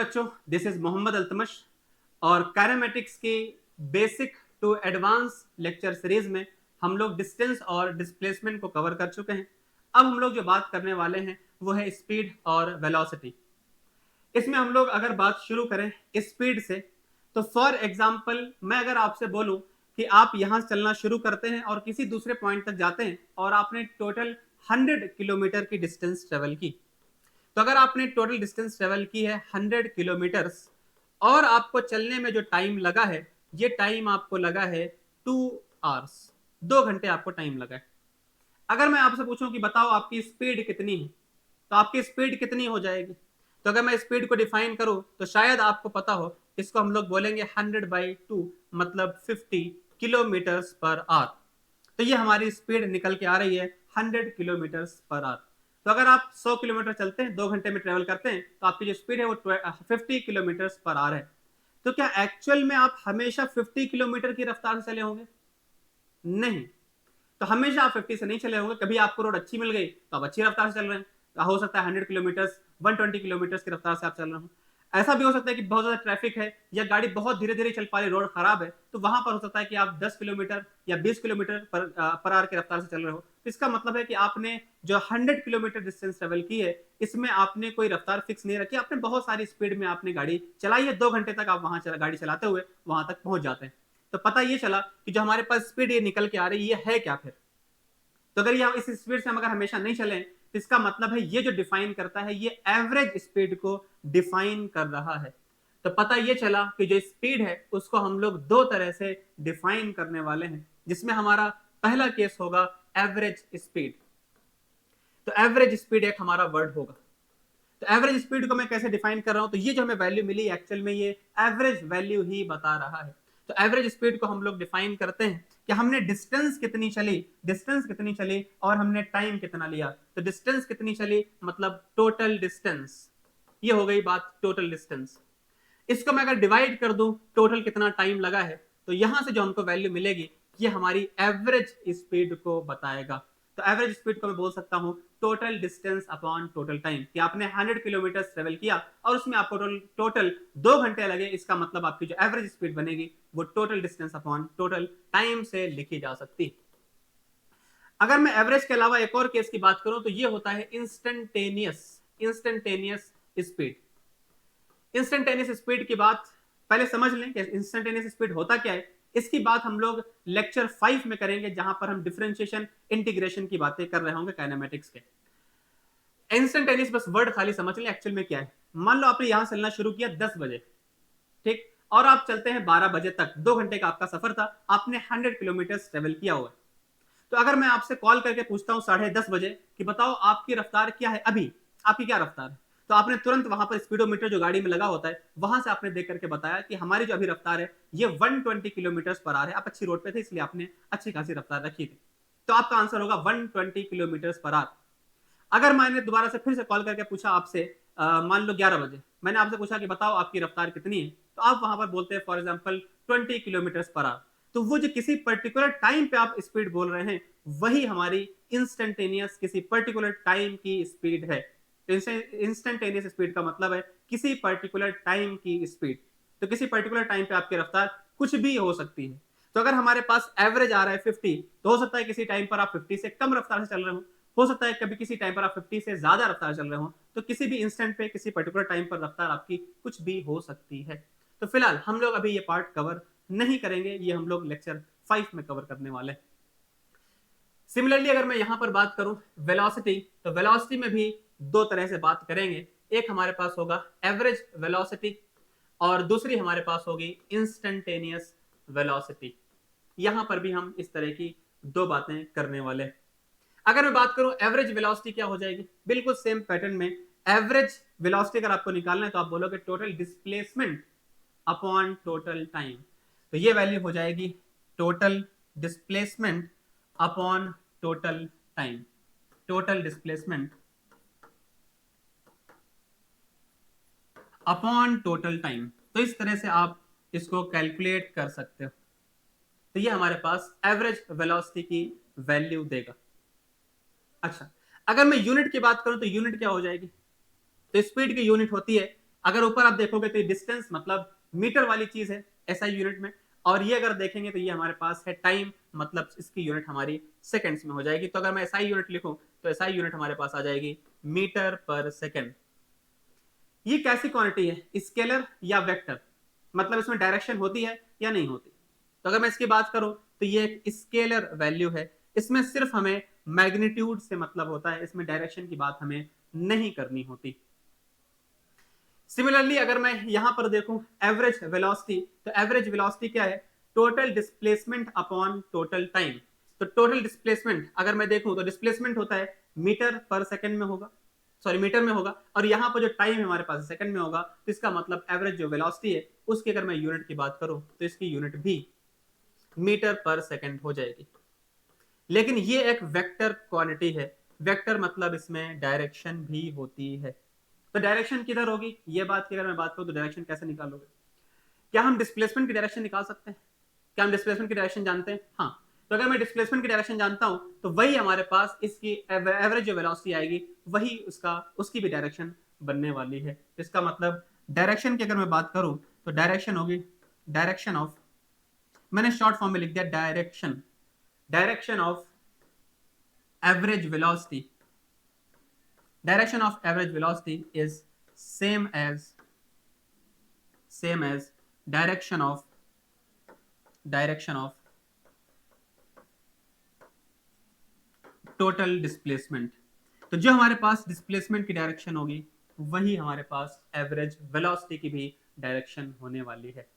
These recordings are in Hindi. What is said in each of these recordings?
बच्चों, दिस इज मोहम्मद अल्तमश और काइनेमेटिक्स की basic to advance lecture series में हम लोग डिस्टेंस और डिस्प्लेसमेंट को कवर कर चुके हैं। अब हम लोग जो बात करने वाले हैं वो है स्पीड और वेलोसिटी। इसमें हम लोग अगर बात शुरू करें स्पीड से, तो फॉर एग्जांपल मैं अगर आपसे बोलूं कि आप यहां से चलना शुरू करते हैं और किसी दूसरे पॉइंट तक जाते हैं और आपने टोटल 100 किलोमीटर की डिस्टेंस ट्रेवल की, तो अगर आपने टोटल डिस्टेंस ट्रेवल की है 100 किलोमीटर्स और आपको चलने में जो टाइम लगा है, ये टाइम आपको लगा है 2 आवर्स, 2 घंटे आपको टाइम लगा है। अगर मैं आपसे पूछूं कि बताओ आपकी स्पीड कितनी है, तो आपकी स्पीड कितनी हो जाएगी? तो अगर मैं स्पीड को डिफाइन करूं तो शायद आपको पता हो, इसको हम लोग बोलेंगे 100/2, मतलब 50 किलोमीटर्स पर आवर। तो ये हमारी स्पीड निकल के आ रही है 100 किलोमीटर्स पर आवर। तो अगर आप 100 किलोमीटर चलते हैं, 2 घंटे में ट्रेवल करते हैं, तो आपकी जो स्पीड है वो 50 किलोमीटर्स पर आवर है। तो क्या एक्चुअल में आप हमेशा 50 किलोमीटर की रफ्तार से चले होंगे? नहीं। तो हमेशा आप 50 से नहीं चले होंगे। कभी आपको रोड अच्छी मिल गई तो आप अच्छी रफ्तार से चल रहे हैं, तो हो सकता है 100 किलोमीटर्स 120 किलोमीटर की रफ्तार से आप चल रहे हो। ऐसा भी हो सकता है कि बहुत ज्यादा ट्रैफिक है या गाड़ी बहुत धीरे धीरे चल पा रही, रोड खराब है, तो वहां पर हो सकता है कि आप 10 किलोमीटर या 20 किलोमीटर पर आवर की रफ्तार से चल रहे हो। तो इसका मतलब है कि आपने जो 100 किलोमीटर डिस्टेंस ट्रेवल की है, इसमें आपने कोई रफ्तार फिक्स नहीं रखी, आपने बहुत सारी स्पीड में आपने गाड़ी चलाई है। 2 घंटे तक आप वहां गाड़ी चलाते हुए वहां तक पहुंच जाते हैं। तो पता ये चला कि जो हमारे पास स्पीड ये निकल के आ रही है क्या फिर? तो अगर ये इस स्पीड से हम अगर हमेशा नहीं चलें, तो इसका मतलब है ये जो डिफाइन करता है, ये एवरेज स्पीड को डिफाइन कर रहा है। तो पता ये चला कि जो स्पीड है उसको हम लोग दो तरह से डिफाइन करने वाले हैं, जिसमें हमारा पहला केस होगा एवरेज स्पीड। तो एवरेज स्पीड एक हमारा वर्ड होगा। तो एवरेज स्पीड को मैं कैसे डिफाइन कर रहा हूं? तो ये जो हमें वैल्यू मिली एक्चुअल में ये एवरेज वैल्यू ही बता रहा है। तो एवरेज स्पीड को हम लोग डिफाइन करते हैं कि हमने डिस्टेंस कितनी चली और हमने टाइम कितना लिया। तो डिस्टेंस कितनी चली मतलब टोटल डिस्टेंस, ये हो गई बात टोटल डिस्टेंस। इसको मैं अगर डिवाइड कर दूं टोटल कितना टाइम लगा है, तो यहां से जो हमको वैल्यू मिलेगी ये हमारी एवरेज स्पीड को बताएगा। तो एवरेज स्पीड को मैं बोल सकता हूं total distance upon total time, कि आपने 100 किलोमीटर ट्रेवल किया और उसमें आपको टोटल 2 घंटे लगे, इसका मतलब आपकी जो एवरेज स्पीड बनेगी वो total distance upon total time से लिखी जा सकती है। अगर मैं एवरेज के अलावा एक और केस की बात करूं तो ये होता है इंस्टेंटेनियस स्पीड। इंस्टेंटेनियस स्पीड की बात पहले समझ लें कि इंस्टेंटेनियस स्पीड होता क्या है। इसकी बात हम लोग लेक्चर 5 में करेंगे, जहां पर हम डिफरेंशिएशन इंटीग्रेशन की बातें कर रहे होंगे काइनेमेटिक्स के। इंस्टेंटेनियस बस वर्ड खाली समझ लें एक्चुअल में क्या है। मान लो आपने यहां चलना शुरू किया 10 बजे, ठीक, और आप चलते हैं 12 बजे तक, 2 घंटे का आपका सफर था, आपने 100 किलोमीटर ट्रेवल किया हुआ है। तो अगर मैं आपसे कॉल करके पूछता हूं 10:30 बजे कि बताओ आपकी रफ्तार क्या है, अभी आपकी क्या रफ्तार है, तो आपने तुरंत वहां पर स्पीडोमीटर जो गाड़ी में लगा होता है वहां से आपने देख करके बताया कि हमारी जो अभी रफ्तार है ये 120 किलोमीटर पर आवर है। आप अच्छी रोड पे थे इसलिए आपने अच्छी खासी रफ्तार रखी थी, तो आपका आंसर होगा 120 किलोमीटर पर आवर। अगर मैंने दोबारा से फिर से कॉल करके पूछा आपसे, मान लो 11 बजे, मैंने आपसे पूछा कि बताओ आपकी रफ्तार कितनी है, तो आप वहां पर बोलते हैं for example 20 kilometre per hour. तो वो जो किसी पर्टिकुलर टाइम पे आप स्पीड बोल रहे हैं वही हमारी इंस्टेंटेनियस किसी पर्टिकुलर टाइम की स्पीड है। तो इंस्टेंटेनियस स्पीड का मतलब है किसी पर्टिकुलर टाइम की स्पीड। तो किसी पर्टिकुलर टाइम पे आपकी रफ्तार कुछ भी हो सकती है। तो अगर हमारे पास एवरेज आ रहा है 50, तो हो सकता है किसी टाइम पर आप 50 से कम रफ्तार से चल रहे हो सकता है कभी किसी टाइम पर आप 50 से ज्यादा रफ्तार चल रहे हो। तो किसी भी इंस्टेंट पे किसी पर्टिकुलर टाइम पर रफ्तार आपकी कुछ भी हो सकती है। तो फिलहाल हम लोग अभी ये पार्ट कवर नहीं करेंगे, ये हम लोग लेक्चर 5 में कवर करने वाले हैं। सिमिलरली अगर मैं यहां पर बात करूं वेलोसिटी, तो वेलोसिटी में भी दो तरह से बात करेंगे। एक हमारे पास होगा एवरेज वेलोसिटी और दूसरी हमारे पास होगी इंस्टेंटेनियस वेलोसिटी। यहां पर भी हम इस तरह की दो बातें करने वाले हैं। अगर मैं बात करूं एवरेज वेलोसिटी क्या हो जाएगी, बिल्कुल सेम पैटर्न में एवरेज वेलोसिटी अगर आपको निकालना है तो आप बोलोगे total displacement upon total time. तो ये वैल्यू हो जाएगी total displacement upon total time. Total displacement upon total time. तो इस तरह से आप इसको कैलकुलेट कर सकते हो। तो ये हमारे पास एवरेज वेलोसिटी की वैल्यू देगा। अच्छा, अगर मैं यूनिट की बात करूं तो यूनिट क्या हो जाएगी? तो स्पीड की यूनिट होती है अगर ऊपर आप देखोगे तो ये डिस्टेंस मतलब मीटर वाली चीज है एसआई यूनिट में, और ये अगर देखेंगे तो ये हमारे पास है टाइम, मतलब इसकी यूनिट हमारी सेकंड्स में हो जाएगी। तो अगर मैं एसआई यूनिट लिखूं तो एसआई यूनिट हमारे पास आ जाएगी मीटर पर सेकंड। ये कैसी क्वांटिटी है, स्केलर या वेक्टर, मतलब इसमें डायरेक्शन होती है या नहीं होती। तो अगर मैं इसकी बात करूं तो ये एक स्केलर वैल्यू है, इसमें सिर्फ हमें मैग्नीट्यूड से मतलब होता है, इसमें डायरेक्शन की बात हमें नहीं करनी होती। सिमिलरली अगर मैं यहां पर देखूं एवरेज वेलोसिटी, तो एवरेज वेलोसिटी क्या है, total displacement upon total time. तो टोटल डिस्प्लेसमेंट अगर मैं देखूं तो डिस्प्लेसमेंट होता है मीटर पर सेकंड में होगा, सॉरी मीटर में होगा, और यहां पर जो टाइम है हमारे पास सेकंड में होगा। तो इसका मतलब एवरेज जो वेलोसिटी है उसकी अगर मैं यूनिट की बात करूं तो इसकी यूनिट भी मीटर पर सेकंड हो जाएगी। लेकिन ये एक वेक्टर क्वांटिटी है, वेक्टर मतलब इसमें डायरेक्शन भी होती है। तो डायरेक्शन किधर होगी, ये बात की अगर मैं बात करूं तो डायरेक्शन कैसे निकालोगे, क्या हम डिस्प्लेसमेंट की डायरेक्शन निकाल सकते हैं, क्या हम डिस्प्लेसमेंट की डायरेक्शन जानते हैं, हाँ। तो अगर मैं डिस्प्लेसमेंट की डायरेक्शन जानता हूं तो वही हमारे पास इसकी एवरेज जो वेलोसिटी आएगी वही उसकी भी डायरेक्शन बनने वाली है। इसका मतलब डायरेक्शन की अगर मैं बात करूं तो डायरेक्शन होगी डायरेक्शन ऑफ, मैंने शॉर्ट फॉर्म में लिख दिया direction, direction of average velocity, direction of average velocity is same as direction of total displacement। तो जो हमारे पास डिस्प्लेसमेंट की डायरेक्शन होगी वही हमारे पास एवरेज वेलोसिटी की भी डायरेक्शन होने वाली है।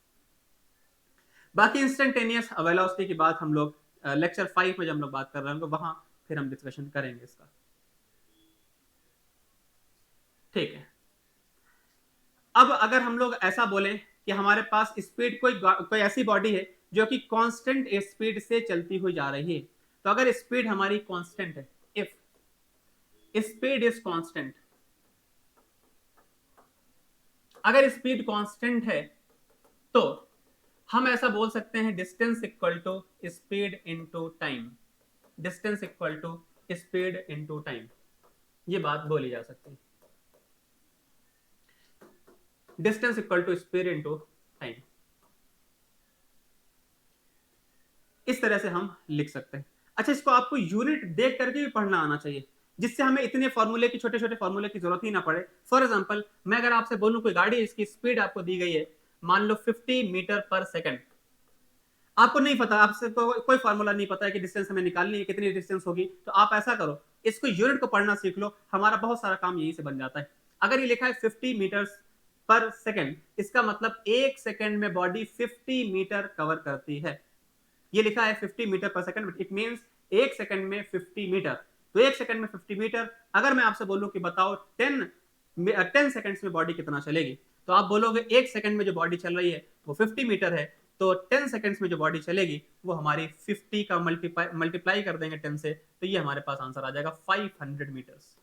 बाकी इंस्टेंटेनियस वेलोसिटी की बात हम लोग लेक्चर 5 में जब हम लोग बात कर रहे होंगे वहां फिर हम डिस्कशन करेंगे इसका, ठीक है। अब अगर हम लोग ऐसा बोलें कि हमारे पास स्पीड कोई ऐसी बॉडी है जो कि कांस्टेंट स्पीड से चलती हुई जा रही है, तो अगर स्पीड हमारी कांस्टेंट है, इफ स्पीड इज कांस्टेंट, अगर स्पीड कांस्टेंट है तो हम ऐसा बोल सकते हैं distance equal to speed into time, distance equal to speed into time, ये बात बोली जा सकती है, distance equal to speed into time, इस तरह से हम लिख सकते हैं। अच्छा, इसको आपको यूनिट देख करके भी पढ़ना आना चाहिए, जिससे हमें इतने फॉर्मूले की छोटे छोटे फॉर्मूले की जरूरत ही ना पड़े। फॉर एग्जांपल मैं अगर आपसे बोलूं कोई गाड़ी इसकी स्पीड आपको दी गई है मान लो 50 मीटर पर सेकंड, आपको नहीं पता, आपसे कोई फॉर्मूला नहीं पता है कि डिस्टेंस हमें निकालनी है, कितनी डिस्टेंस होगी, तो आप ऐसा करो इसको यूनिट को पढ़ना सीख लो, हमारा बहुत सारा काम यहीं से बन जाता है। अगर ये लिखा है 50 मीटर पर सेकंड, इसका मतलब एक सेकंड में बॉडी 50 मीटर कवर करती है। ये लिखा है 50 मीटर पर सेकंड, इट मींस एक सेकंड में 50 मीटर। तो एक सेकंड में 50 मीटर, अगर मैं आपसे बोलूं कि बताओ 10 सेकंड्स में बॉडी कितना चलेगी, तो आप बोलोगे एक सेकंड में जो बॉडी चल रही है वो 50 मीटर है, तो 10 सेकंड्स में जो बॉडी चलेगी वो हमारी 50 का मल्टीप्लाई कर देंगे 10 से, तो ये हमारे पास आंसर आ जाएगा 500 मीटर्स।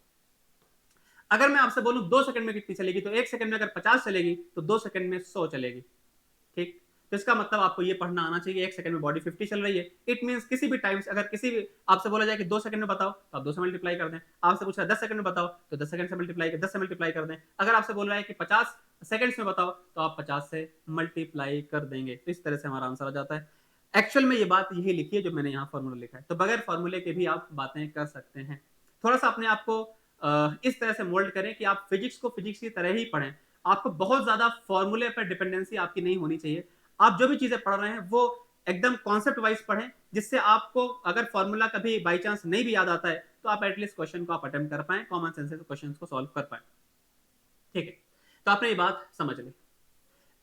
अगर मैं आपसे बोलूं 2 सेकंड में कितनी चलेगी, तो एक सेकंड में अगर 50 चलेगी तो 2 सेकंड में 100 चलेगी, ठीक। तो इसका मतलब आपको ये पढ़ना आना चाहिए एक सेकंड में बॉडी 50 चल रही है, इट मींस किसी भी टाइम अगर किसी भी आपसे बोला जाए कि 2 सेकंड में बताओ तो आप 2 से मल्टीप्लाई कर दें, आपसे पूछ रहा है 10 सेकंड में बताओ तो 10 सेकंड से मल्टीप्लाई 10 से मल्टीप्लाई कर दें, अगर आपसे बोल रहा है कि 50 सेकंड्स में बताओ तो आप 50 से मल्टीप्लाई कर देंगे। तो इस तरह से हमारा आंसर आ जाता है। एक्चुअल में ये बात यही लिखी है जो मैंने यहाँ फॉर्मूला लिखा है, तो बगैर फॉर्मूले के भी आप बातें कर सकते हैं। थोड़ा सा अपने आप को इस तरह से मोल्ड करें कि आप फिजिक्स को फिजिक्स की तरह ही पढ़ें, आपको बहुत ज्यादा फॉर्मूले पर डिपेंडेंसी आपकी नहीं होनी चाहिए। आप जो भी चीजें पढ़ रहे हैं वो एकदम कॉन्सेप्ट वाइज पढ़ें, जिससे आपको अगर फॉर्मूला कभी बाई चांस नहीं भी याद आता है तो आप एटलीस्ट क्वेश्चन को आप अटेम्प्ट कर पाए, कॉमन सेंस से क्वेश्चन को सॉल्व कर पाए, ठीक है। तो आपने ये बात समझ ली।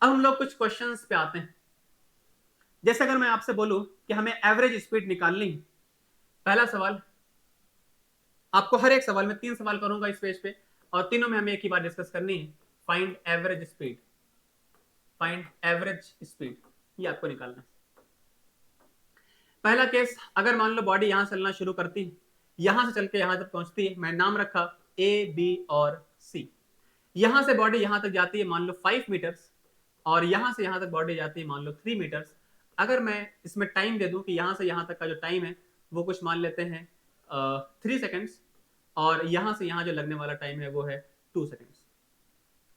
अब हम लोग कुछ क्वेश्चंस पे आते हैं। जैसे अगर मैं आपसे बोलूं कि हमें एवरेज स्पीड निकालनी है, पहला सवाल, आपको हर एक सवाल में 3 सवाल करूंगा इस पेज पे, और तीनों में हमें एक ही बात डिस्कस करनी है, find average speed, find average speed, ये आपको निकालना है। पहला केस, अगर मान लो बॉडी यहां चलना शुरू करती है, यहां से चल के यहां तक पहुंचती है, मैं नाम रखा ए बी और सी, यहां से बॉडी यहां तक जाती है मान लो 5 मीटर्स, और यहां से यहां तक बॉडी जाती है मान लो 3 मीटर्स। अगर मैं इसमें टाइम दे दूं कि यहां से यहां तक का जो टाइम है वो कुछ मान लेते हैं 3 सेकेंड्स, और यहां से यहां जो लगने वाला टाइम है वो है 2 सेकेंड्स।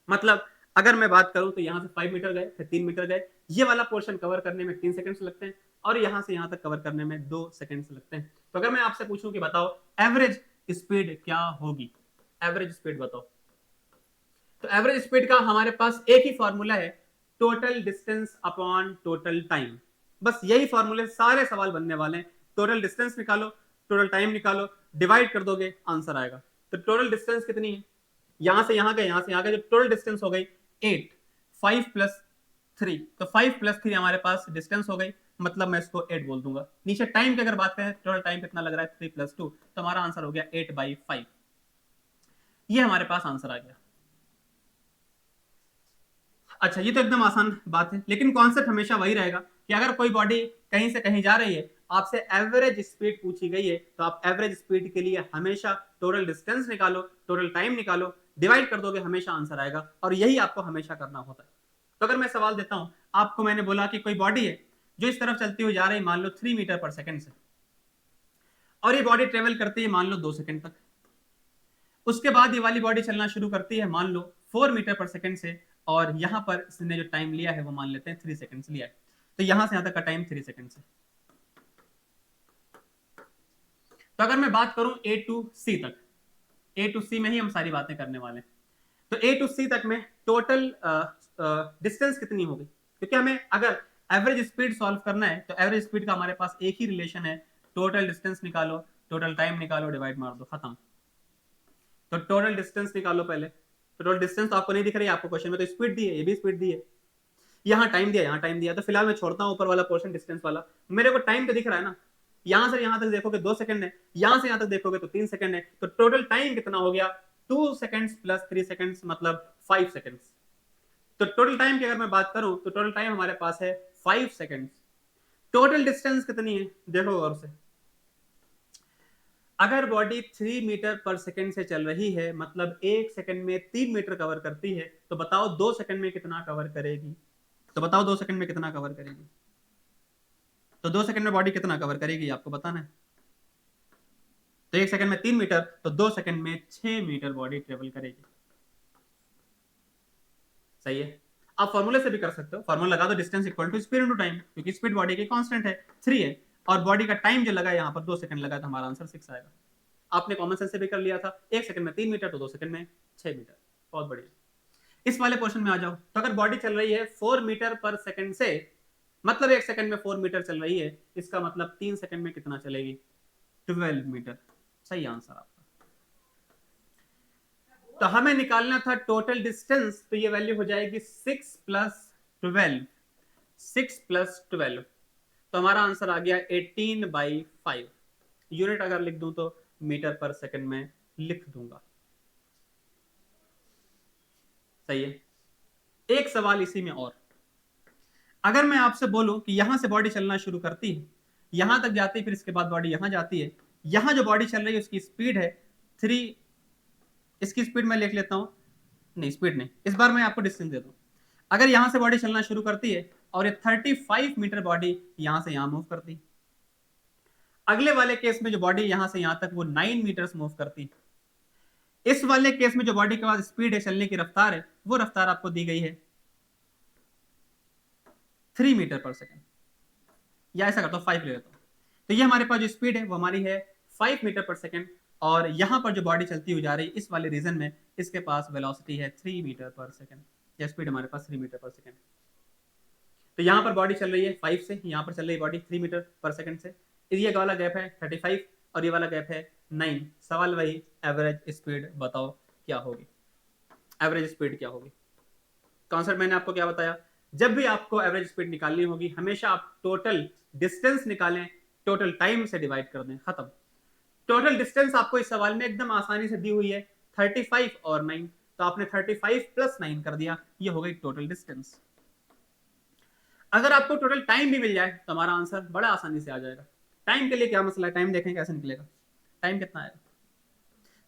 मतलब अगर मैं बात करूं तो यहाँ से 5 मीटर गए, फिर 3 मीटर गए, ये वाला पोर्शन कवर करने में 3 सेकंड्स लगते हैं और यहाँ से यहाँ तक कवर करने में 2 सेकंड्स लगते हैं। तो अगर मैं आपसे पूछूं कि बताओ एवरेज स्पीड क्या होगी, एवरेज स्पीड बताओ, तो एवरेज स्पीड का हमारे पास एक ही फॉर्मूला है, total distance upon total time. बस यही फॉर्मूले सारे सवाल बनने वाले हैं। टोटल डिस्टेंस निकालो, टोटल टाइम निकालो, डिवाइड कर दोगे, आंसर आएगा। तो टोटल डिस्टेंस कितनी है, यहां से यहां गए, यहां से यहां गए, जो टोटल डिस्टेंस हो गई 8, 5 प्लस 3, तो 5 प्लस 3 हमारे पास डिस्टेंस हो गई, मतलब मैं इसको 8 बोल दूंगा। नीचे टाइम की अगर बात करें, टोटल टाइम कितना लग रहा है 3 प्लस 2, तो हमारा आंसर हो गया 8/5। ये हमारे पास आंसर आ गया। अच्छा, ये तो एकदम आसान बात है, लेकिन कॉन्सेप्ट हमेशा वही रहेगा कि अगर कोई बॉडी कहीं से कहीं जा रही है, आपसे एवरेज स्पीड पूछी गई है, तो आप एवरेज स्पीड के लिए हमेशा टोटल डिस्टेंस निकालो, टोटल टाइम निकालो, डिवाइड कर दोगे, हमेशा आंसर आएगा। और यही आपको हमेशा करना होता है। तो अगर मैं सवाल देता हूं आपको, मैंने बोला कि कोई बॉडी है जो इस तरफ चलती हुई जा रही है, मान लो 3 मीटर पर सेकंड से, और ये बॉडी ट्रेवल करती है मान लो 2 सेकंड तक। उसके बाद ये वाली बॉडी चलना शुरू करती है मान लो 4 मीटर पर सेकंड से, और यहां पर इसने जो टाइम लिया है वो मान लेते हैं 3 सेकंड्स लिया है। तो यहां से यहां तक का टाइम 3 सेकंड है। तो अगर मैं बात करूं ए टू सी तक, ए टू सी में ही हम सारी बातें करने वाले हैं, तो ए टू सी तक में टोटल डिस्टेंस कितनी होगी, क्योंकि हमें अगर एवरेज स्पीड सॉल्व करना है तो एवरेज स्पीड का हमारे पास एक ही रिलेशन है, टोटल डिस्टेंस निकालो, टोटल टाइम निकालो, डिवाइड मार दो, खत्म। तो टोटल डिस्टेंस निकालो पहले। तो टोटल डिस्टेंस तो आपको नहीं दिख रही है, आपको क्वेश्चन में तो स्पीड दी है, ये भी स्पीड दी है, यहाँ टाइम दिया, यहाँ टाइम दिया, तो फिलहाल मैं छोड़ता हूँ ऊपर वाला पोर्शन डिस्टेंस वाला। मेरे को टाइम तो दिख रहा है ना, यहां से यहां तक देखोगे 2 सेकंड है, यहां से यहां तक देखोगे तो 3 सेकंड है, तो टोटल टाइम कितना हो गया, 2 सेकंड्स प्लस 3 सेकंड्स मतलब 5 सेकंड्स। तो टोटल टाइम की अगर मैं बात करूं तो टोटल टाइम हमारे पास है 5 सेकंड्स। टोटल डिस्टेंस कितनी है देखो गौर से, अगर बॉडी 3 मीटर पर सेकंड से चल रही है, मतलब 1 सेकंड में 3 मीटर कवर करती है, तो बताओ 2 सेकंड में कितना कवर करेगी, तो बताओ 2 सेकंड में कितना कवर करेगी, तो 2 सेकंड में बॉडी कितना कवर करेगी आपको बताना है। तो 1 सेकंड में 3 मीटर, तो 2 सेकंड में 6 मीटर बॉडी ट्रेवल करेगी। सही है। आप फॉर्मूले से भी कर सकते हो, फॉर्मूला लगा दो, distance equal to speed into time, क्योंकि स्पीड बॉडी की कांस्टेंट है 3 है, और बॉडी का टाइम जो लगा यहाँ पर 2 सेकंड लगा, तो हमारा आंसर 6 आएगा। आपने कॉमन सेंस से भी कर लिया था, 1 सेकंड में 3 मीटर, तो 2 सेकंड में 6 मीटर। बहुत बढ़िया। इस वाले पोर्शन में आ जाओ, तो अगर बॉडी चल रही है 4 मीटर पर सेकंड से, मतलब 1 सेकंड में 4 मीटर चल रही है, इसका मतलब 3 सेकंड में कितना चलेगी, 12 मीटर। सही आंसर आपका। तो हमें निकालना था टोटल डिस्टेंस, तो ये वैल्यू हो जाएगी 6 प्लस 12, 6 प्लस 12, तो हमारा आंसर आ गया 18/5। यूनिट अगर लिख दूं तो मीटर पर सेकंड में लिख दूंगा। सही है। एक सवाल इसी में और, अगर मैं आपसे बोलूं कि यहां से बॉडी चलना शुरू करती है, यहां तक जाती है, फिर इसके बाद बॉडी यहां जाती है, यहां जो बॉडी चल रही है उसकी स्पीड है 3, इसकी स्पीड मैं लिख लेता हूं, नहीं स्पीड नहीं, इस बार मैं आपको डिस्टेंस देता हूं। अगर यहां से बॉडी चलना शुरू करती है और ये 35 मीटर बॉडी यहां से यहां मूव करती, अगले वाले केस में जो बॉडी यहां से यहां तक वो 9 मीटर्स मूव करती, इस वाले केस में जो बॉडी के पास स्पीड है, चलने की रफ्तार है, वो रफ्तार आपको दी गई है 3 मीटर पर सेकंड, या ऐसा करता हूं 5 ले लेता हूं। तो ये हमारे पास जो स्पीड है वो हमारी है 5 मीटर पर सेकंड, और यहां पर जो बॉडी चलती हुई जा रही है इस वाले रीजन में, इसके पास वेलोसिटी है 3 मीटर पर सेकंड, या स्पीड हमारे पास 3 मीटर पर सेकंड। तो यहां पर बॉडी चल रही है 5 से, यहां पर चल रही है बॉडी 3 मीटर पर सेकंड से, ये वाला गैप है 35 और ये वाला गैप है 9। सवाल वही, एवरेज स्पीड बताओ क्या होगी, एवरेज स्पीड क्या होगी। कॉन्सेप्ट मैंने आपको क्या बताया, जब भी आपको एवरेज स्पीड निकालनी होगी, हमेशा आप टोटल डिस्टेंस निकालें, टोटल टाइम से डिवाइड कर दें, खत्म। टोटल डिस्टेंस आपको इस सवाल में एकदम आसानी से दी हुई है 35 और 9, तो आपने 35 प्लस 9 कर दिया, ये हो गई टोटल डिस्टेंस। अगर आपको टोटल टाइम भी मिल जाए तो हमारा आंसर बड़ा आसानी से आ जाएगा। टाइम के लिए क्या मसला है, टाइम देखें कैसे निकलेगा, टाइम कितना आएगा।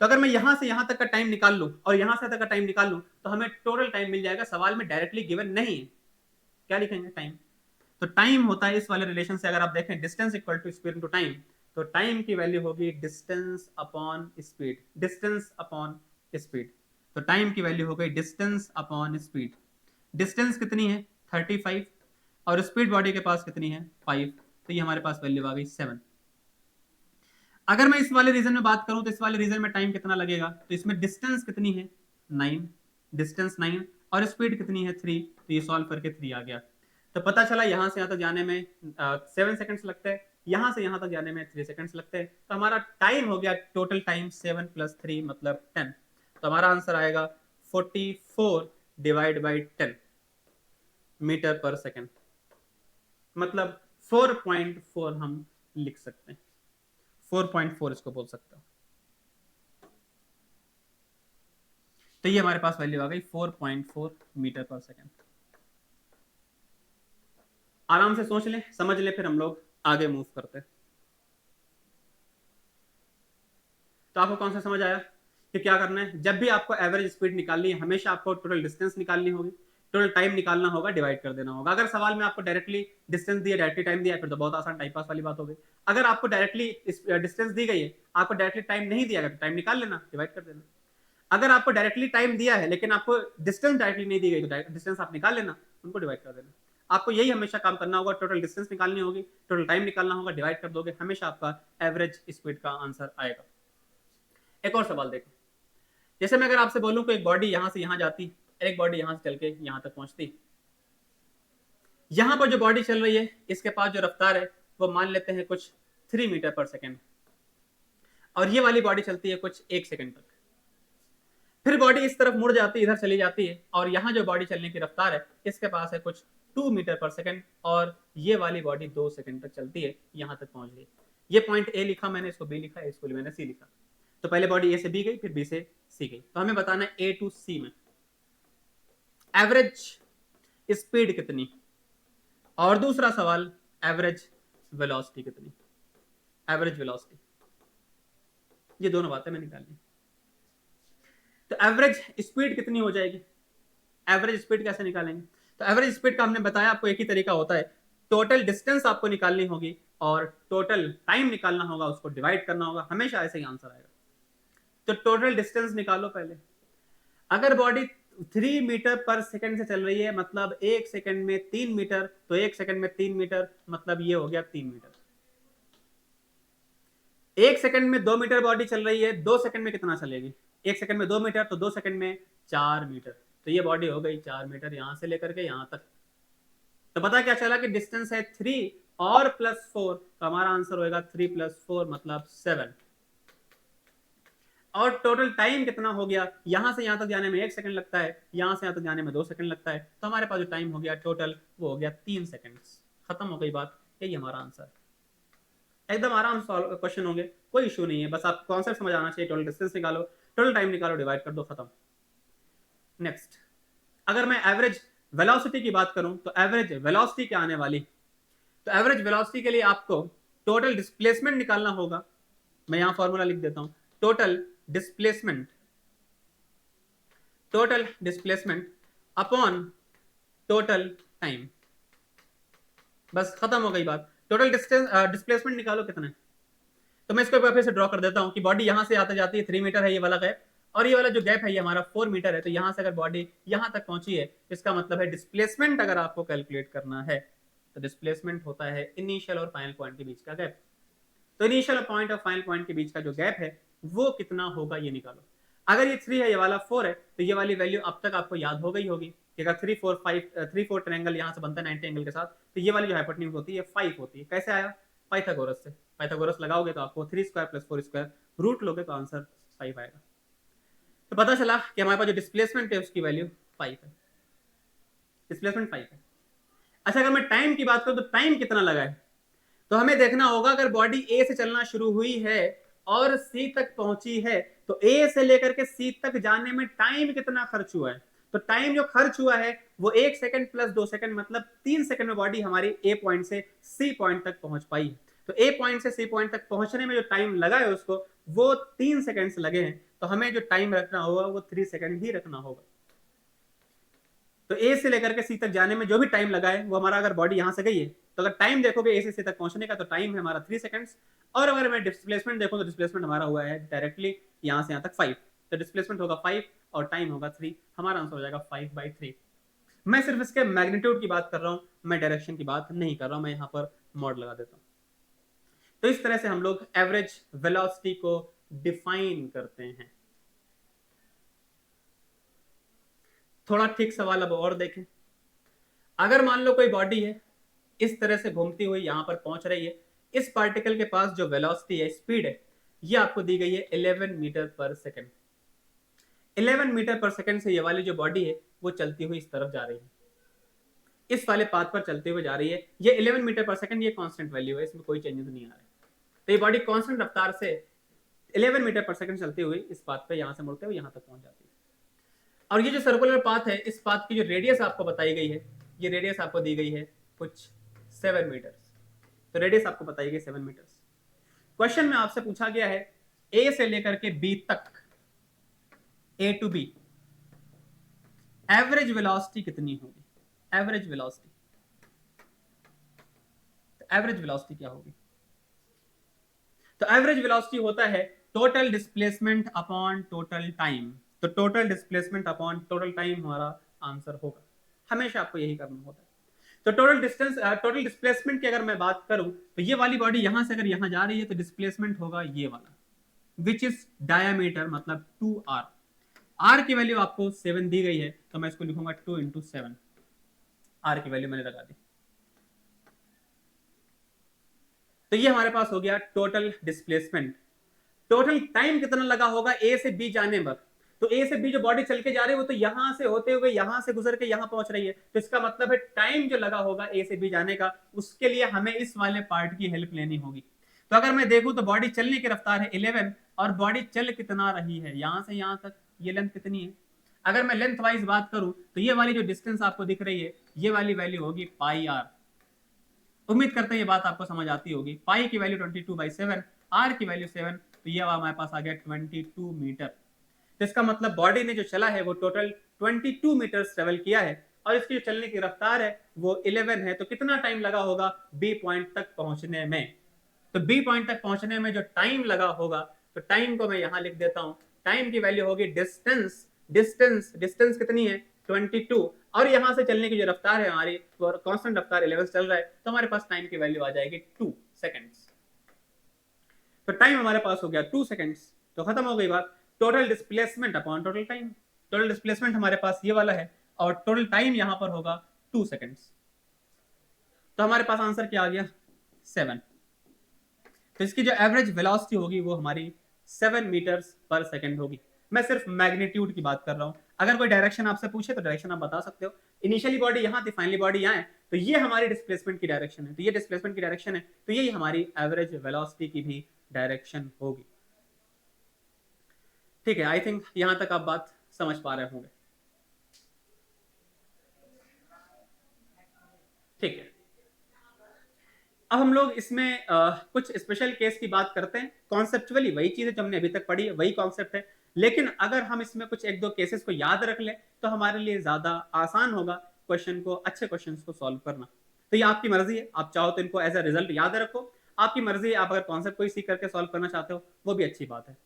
तो अगर मैं यहां से यहां तक का टाइम निकाल लूं और यहां से तक का टाइम निकाल लूं, तो हमें टोटल टाइम मिल जाएगा, सवाल में डायरेक्टली गिवन नहीं है। क्या लिखेंगे, टाइम। तो टाइम होता है इस वाले रिलेशन से, अगर आप देखें distance equal to speed into time, तो टाइम की वैल्यू होगी distance upon speed, distance upon speed. तो टाइम की वैल्यू हो गई डिस्टेंस अपॉन स्पीड। डिस्टेंस कितनी है 35 और स्पीड बॉडी के पास कितनी है 5, तो ये हमारे पास वैल्यू आ गई 7। अगर मैं इस वाले रीजन में बात करूं तो इस वाले रीजन में टाइम कितना लगेगा, तो इसमें डिस्टेंस कितनी है 9, डिस्टेंस 9 और स्पीड कितनी है 3, तो ये सॉल्व करके 3 आ गया। तो पता चला यहां से यहां तक जाने में 7 सेकंड्स लगते हैं, यहां से यहां तक जाने में 3 सेकंड्स लगते हैं। तो हमारा टाइम हो गया टोटल टाइम 7 + 3 मतलब 10। तो हमारा आंसर आएगा 44 डिवाइड बाई 10 मीटर पर सेकंड, मतलब 4.4 हम लिख सकते हैं, 4.4 इसको बोल सकते हो। तो ये हमारे पास वैल्यू आ गई 4.4 मीटर पर सेकंड। आराम से सोच लें, समझ लें, फिर हम लोग आगे मूव करते हैं। तो आपको कौन सा समझ आया कि क्या करना है? जब भी आपको एवरेज स्पीड निकालनी है, हमेशा आपको टोटल डिस्टेंस निकालनी होगी, टोटल टाइम निकालना होगा, डिवाइड कर देना होगा। अगर सवाल में आपको डायरेक्टली डिस्टेंस दिया, डायरेक्टली टाइम दिया, फिर तो बहुत आसान टाइम पास वाली बात हो गई। अगर आपको डायरेक्टली डिस्टेंस दी गई है, आपको डायरेक्टली टाइम नहीं दिया गया, तो टाइम निकाल लेना, डिवाइड कर देना। अगर आपको डायरेक्टली टाइम दिया है लेकिन आपको डिस्टेंस डायरेक्टली नहीं दी गई, तो डिस्टेंस आप निकाल लेना, उनको डिवाइड कर देना। आपको यही हमेशा काम करना होगा, टोटल डिस्टेंस निकालनी होगी, टोटल टाइम निकालना होगा, डिवाइड कर दोगे, हमेशा आपका एवरेज स्पीड का आंसर आएगा। एक और सवाल देखो, जैसे मैं अगर आपसे बोलूं कि एक बॉडी यहां से यहां जाती, एक बॉडी यहां से चल के यहां तक पहुंचती, यहां पर जो बॉडी चल रही है इसके पास जो रफ्तार है वो मान लेते हैं कुछ 3 मीटर पर सेकेंड, और ये वाली बॉडी चलती है कुछ 1 सेकेंड तक। फिर बॉडी इस तरफ मुड़ जाती है, इधर चली जाती है, और यहाँ जो बॉडी चलने की रफ्तार है इसके पास है कुछ 2 मीटर पर सेकेंड, और ये वाली बॉडी 2 सेकेंड तक चलती है, यहां तक पहुंच गई। ये पॉइंट ए लिखा मैंने, इसको बी लिखा, इसको मैंने सी लिखा। तो पहले बॉडी ए से बी गई, फिर बी से सी गई। तो हमें बताना है ए टू सी में एवरेज स्पीड कितनी, और दूसरा सवाल एवरेज वेलोसिटी कितनी। एवरेज वेलोसिटी, ये दोनों बातें मैं निकालनी। तो एवरेज स्पीड कितनी हो जाएगी, एवरेज स्पीड कैसे निकालेंगे? तो एवरेज स्पीड का हमने बताया आपको एक ही तरीका होता है, टोटल डिस्टेंस आपको निकालनी होगी और टोटल टाइम निकालना होगा, उसको डिवाइड करना होगा, हमेशा ऐसे ही आंसर आएगा। तो टोटल डिस्टेंस निकालो पहले। अगर बॉडी 3 मीटर पर सेकंड से चल रही है, मतलब 1 सेकंड में 3 मीटर, तो 1 सेकंड में 3 मीटर मतलब ये हो गया 3 मीटर। 1 सेकंड में 2 मीटर बॉडी चल रही है, 2 सेकंड में कितना चलेगी? 1 सेकंड में 2 मीटर, तो 2 सेकंड में 4 मीटर, तो ये बॉडी हो गई 4 मीटर यहां से लेकर के यहां तक। तो पता क्या चला कि डिस्टेंस है 3 और +4, तो हमारा आंसर होगा 3 + 4 मतलब 7। और टोटल टाइम कितना हो गया, यहां से यहां तक जाने में 1 सेकंड लगता है, यहां से यहां तक जाने में 2 सेकंड लगता है, तो हमारे पास जो टाइम हो गया टोटल वो हो गया 3 सेकंड। खत्म हो गई बात, यही हमारा आंसर। एकदम आराम से क्वेश्चन होंगे, कोई इशू नहीं है, बस आप कॉन्सेप्ट समझ आना चाहिए। टोटल डिस्टेंस निकालो, टोटल टाइम निकालो, डिवाइड कर दो, खत्म। नेक्स्ट, अगर मैं एवरेज वेलोसिटी की बात करूं तो एवरेज वेलोसिटी क्या आने वाली? तो एवरेज वेलोसिटी के लिए आपको टोटल डिस्प्लेसमेंट निकालना होगा। मैं यहां फॉर्मूला लिख देता हूं, total displacement, total displacement upon total time, बस खत्म हो गई बात। टोटल डिस्प्लेसमेंट निकालो कितना है, तो मैं इसको एक बार फिर से ड्रॉ कर देता हूं कि बॉडी यहां से आते जाती है, 3 मीटर है ये वाला गैप, और ये वाला जो गैप है ये हमारा 4 मीटर है। तो यहां से अगर बॉडी यहां तक पहुंची है, इसका मतलब है डिस्प्लेसमेंट अगर आपको कैलकुलेट करना है तो डिस्प्लेसमेंट होता है इनिशियल और फाइनल पॉइंट के बीच का गैप। तो इनिशियल पॉइंट और फाइनल पॉइंट के बीच का जो गैप है वो कितना होगा ये निकालो। अगर ये 3 है, ये वाला 4 है, तो ये वाली वैल्यू अब तक आपको याद हो गई होगी कि अगर 3 4 ट्रायंगल यहां से बनता है 90 एंगल के साथ, तो ये वाली जो हाइपोटेन्यूज होती है 5 होती है। कैसे आया? पाइथागोरस से। पाइथागोरस लगाओगे तो आपको 3² + 4² रूट लोगे तो आंसर 5 आएगा। तो पता चला कि हमारे पास जो डिस्प्लेसमेंट है उसकी वैल्यू 5 है, डिस्प्लेसमेंट 5 है। अच्छा, अगर मैं टाइम की बात करूं तो टाइम कितना लगा है, तो हमें देखना होगा अगर बॉडी ए से चलना शुरू हुई है और सी तक पहुंची है, तो ए से लेकर के सी तक जाने में टाइम कितना खर्च हुआ है। तो टाइम जो खर्च हुआ है वो 1 सेकंड + 2 सेकंड मतलब 3 सेकंड में बॉडी हमारी ए पॉइंट से सी पॉइंट तक पहुंच पाई है। तो ए पॉइंट से सी पॉइंट तक पहुंचने में जो टाइम लगा है उसको, वो 3 सेकंड लगे हैं। तो हमें जो टाइम रखना होगा वो 3 सेकंड ही रखना होगा। तो ए से लेकर के सी तक जाने में जो भी टाइम लगा है वो हमारा, अगर बॉडी यहां से गई है तो अगर टाइम देखोगे ए से सी तक पहुंचने का, तो टाइम है हमारा 3 सेकंड्स। और अगर मैं डिस्प्लेसमेंट देखूं तो डिस्प्लेसमेंट हमारा हुआ है डायरेक्टली यहां से यहां तक 5, तो डिस्प्लेसमेंट होगा 5 और टाइम होगा 3, हमारा आंसर हो जाएगा 5/3। मैं सिर्फ इसके मैग्नीट्यूड की बात कर रहा हूं, मैं डायरेक्शन की बात नहीं कर रहा हूं। मैं यहां पर मॉड लगा देता हूं। तो इस तरह से हम लोग एवरेज वेलोसिटी को डिफाइन करते हैं। थोड़ा ठीक सवाल अब और देखें। अगर मान लो कोई बॉडी है इस तरह से घूमती हुई यहां पर पहुंच रही है, इस पार्टिकल के पास जो वेलोसिटी है, स्पीड है, ये आपको दी गई है 11 मीटर पर सेकेंड। 11 मीटर पर सेकेंड से ये वाली जो बॉडी है वो चलती हुई इस तरफ जा रही है, इस वाले पाथ पर चलते हुए जा रही है। ये 11 मीटर पर सेकेंड, ये कांस्टेंट वैल्यू है, इसमें कोई चेंजेस नहीं आ रहे। तो ये बॉडी कांस्टेंट रफ्तार से 11 मीटर पर सेकेंड चलती हुई इस पाथ पे यहां से मुड़ते हुए यहां तक पहुंच जाती है। और ये जो सर्कुलर पाथ है, इस पाथ की जो रेडियस आपको बताई गई है, ये रेडियस आपको दी गई है कुछ 7 मीटर। तो रेडियस आपको बताई गई 7 मीटर। क्वेश्चन में आपसे पूछा गया है ए से लेकर के बी तक, A to B average velocity कितनी होगी? एवरेज वेलोसिटी, तो एवरेज वेलोसिटी क्या होगी? तो एवरेज वेलोसिटी होता है total displacement upon total time. तो total displacement upon total time हमारा आंसर होगा। हमेशा आपको यही करना होता है। तो टोटल डिस्टेंस, टोटल डिस्प्लेसमेंट की अगर मैं बात करूं तो ये वाली बॉडी यहां से अगर यहां जा रही है तो डिस्प्लेसमेंट होगा ये वाला, विच इज डायमीटर, मतलब 2r। r की वैल्यू आपको 7 दी गई है, तो मैं इसको लिखूंगा 2 इंटू 7। r की वैल्यू मैंने लगा दी। तो ये हमारे पास हो गया टोटल डिस्प्लेसमेंट। टोटल टाइम कितना लगा होगा ए से बी जाने पर? तो ए से बी जो बॉडी चल के जा रही है वो तो यहां से होते हुए यहां से गुजर के यहां पहुंच रही है, तो इसका मतलब है टाइम जो लगा होगा ए से बी जाने का, उसके लिए हमें इस वाले पार्ट की हेल्प लेनी होगी। तो अगर मैं देखूं तो बॉडी चलने की रफ्तार है 11, और बॉडी चल कितना रही है यहां से यहां तक, ये लेंथ कितनी है? अगर मैं लेंथ वाइज बात करूं तो ये वाली जो डिस्टेंस आपको दिख रही है, ये वाली वैल्यू होगी पाई आर। उम्मीद करते हैं ये बात आपको समझ आती होगी। पाई की वैल्यू 22/7, आर की वैल्यू 7, तो ये हमारे पास आ गया 22 मीटर। तो इसका मतलब बॉडी ने जो चला है वो टोटल 22 मीटर ट्रेवल किया है, और इसकी जो चलने की रफ्तार है वो 11 है। तो कितना टाइम लगा होगा बी पॉइंट तक पहुंचने में? तो बी पॉइंट तक पहुंचने में जो टाइम लगा होगा, तो टाइम को मैं यहां लिख देता हूं। टाइम की वैल्यू होगी डिस्टेंस, डिस्टेंस कितनी है 22, और यहां से चलने की जो रफ्तार है हमारी वो कांस्टेंट रफ्तार 11 चल रहा है, तो हमारे पास टाइम की वैल्यू आ जाएगी 2 सेकंड्स। तो टाइम हमारे पास हो गया 2 सेकंड्स। तो खत्म हो गई बात। Total displacement upon total time, total displacement हमारे पास ये वाला है और टोटल टाइम यहां पर होगा 2 सेकंड्स। तो हमारे पास आंसर क्या आ गया 7। तो इसकी जो एवरेज वेलोसिटी होगी वो हमारी 7 मीटर्स पर सेकंड होगी। मैं सिर्फ मैग्नीट्यूड की बात कर रहा हूं। अगर कोई डायरेक्शन आपसे पूछे तो डायरेक्शन आप बता सकते हो। इनिशियली बॉडी यहां थी, फाइनली बॉडी यहां है, तो ये हमारी डिस्प्लेसमेंट की डायरेक्शन है। तो ये डिस्प्लेसमेंट की डायरेक्शन है, तो यही हमारी एवरेज वेलोसिटी की भी डायरेक्शन होगी। ठीक है, आई थिंक यहां तक आप बात समझ पा रहे होंगे। ठीक है, अब हम लोग इसमें कुछ स्पेशल केस की बात करते हैं। कॉन्सेप्चुअली वही चीज है जो हमने अभी तक पढ़ी है, वही कॉन्सेप्ट है, लेकिन अगर हम इसमें कुछ एक दो केसेस को याद रख लें तो हमारे लिए ज्यादा आसान होगा क्वेश्चन को, अच्छे क्वेश्चन को सॉल्व करना। तो ये आपकी मर्जी है, आप चाहो तो इनको एज ए रिजल्ट याद रखो, आपकी मर्जी है। आप अगर कॉन्सेप्ट को ही सीख करके सॉल्व करना चाहते हो वो भी अच्छी बात है,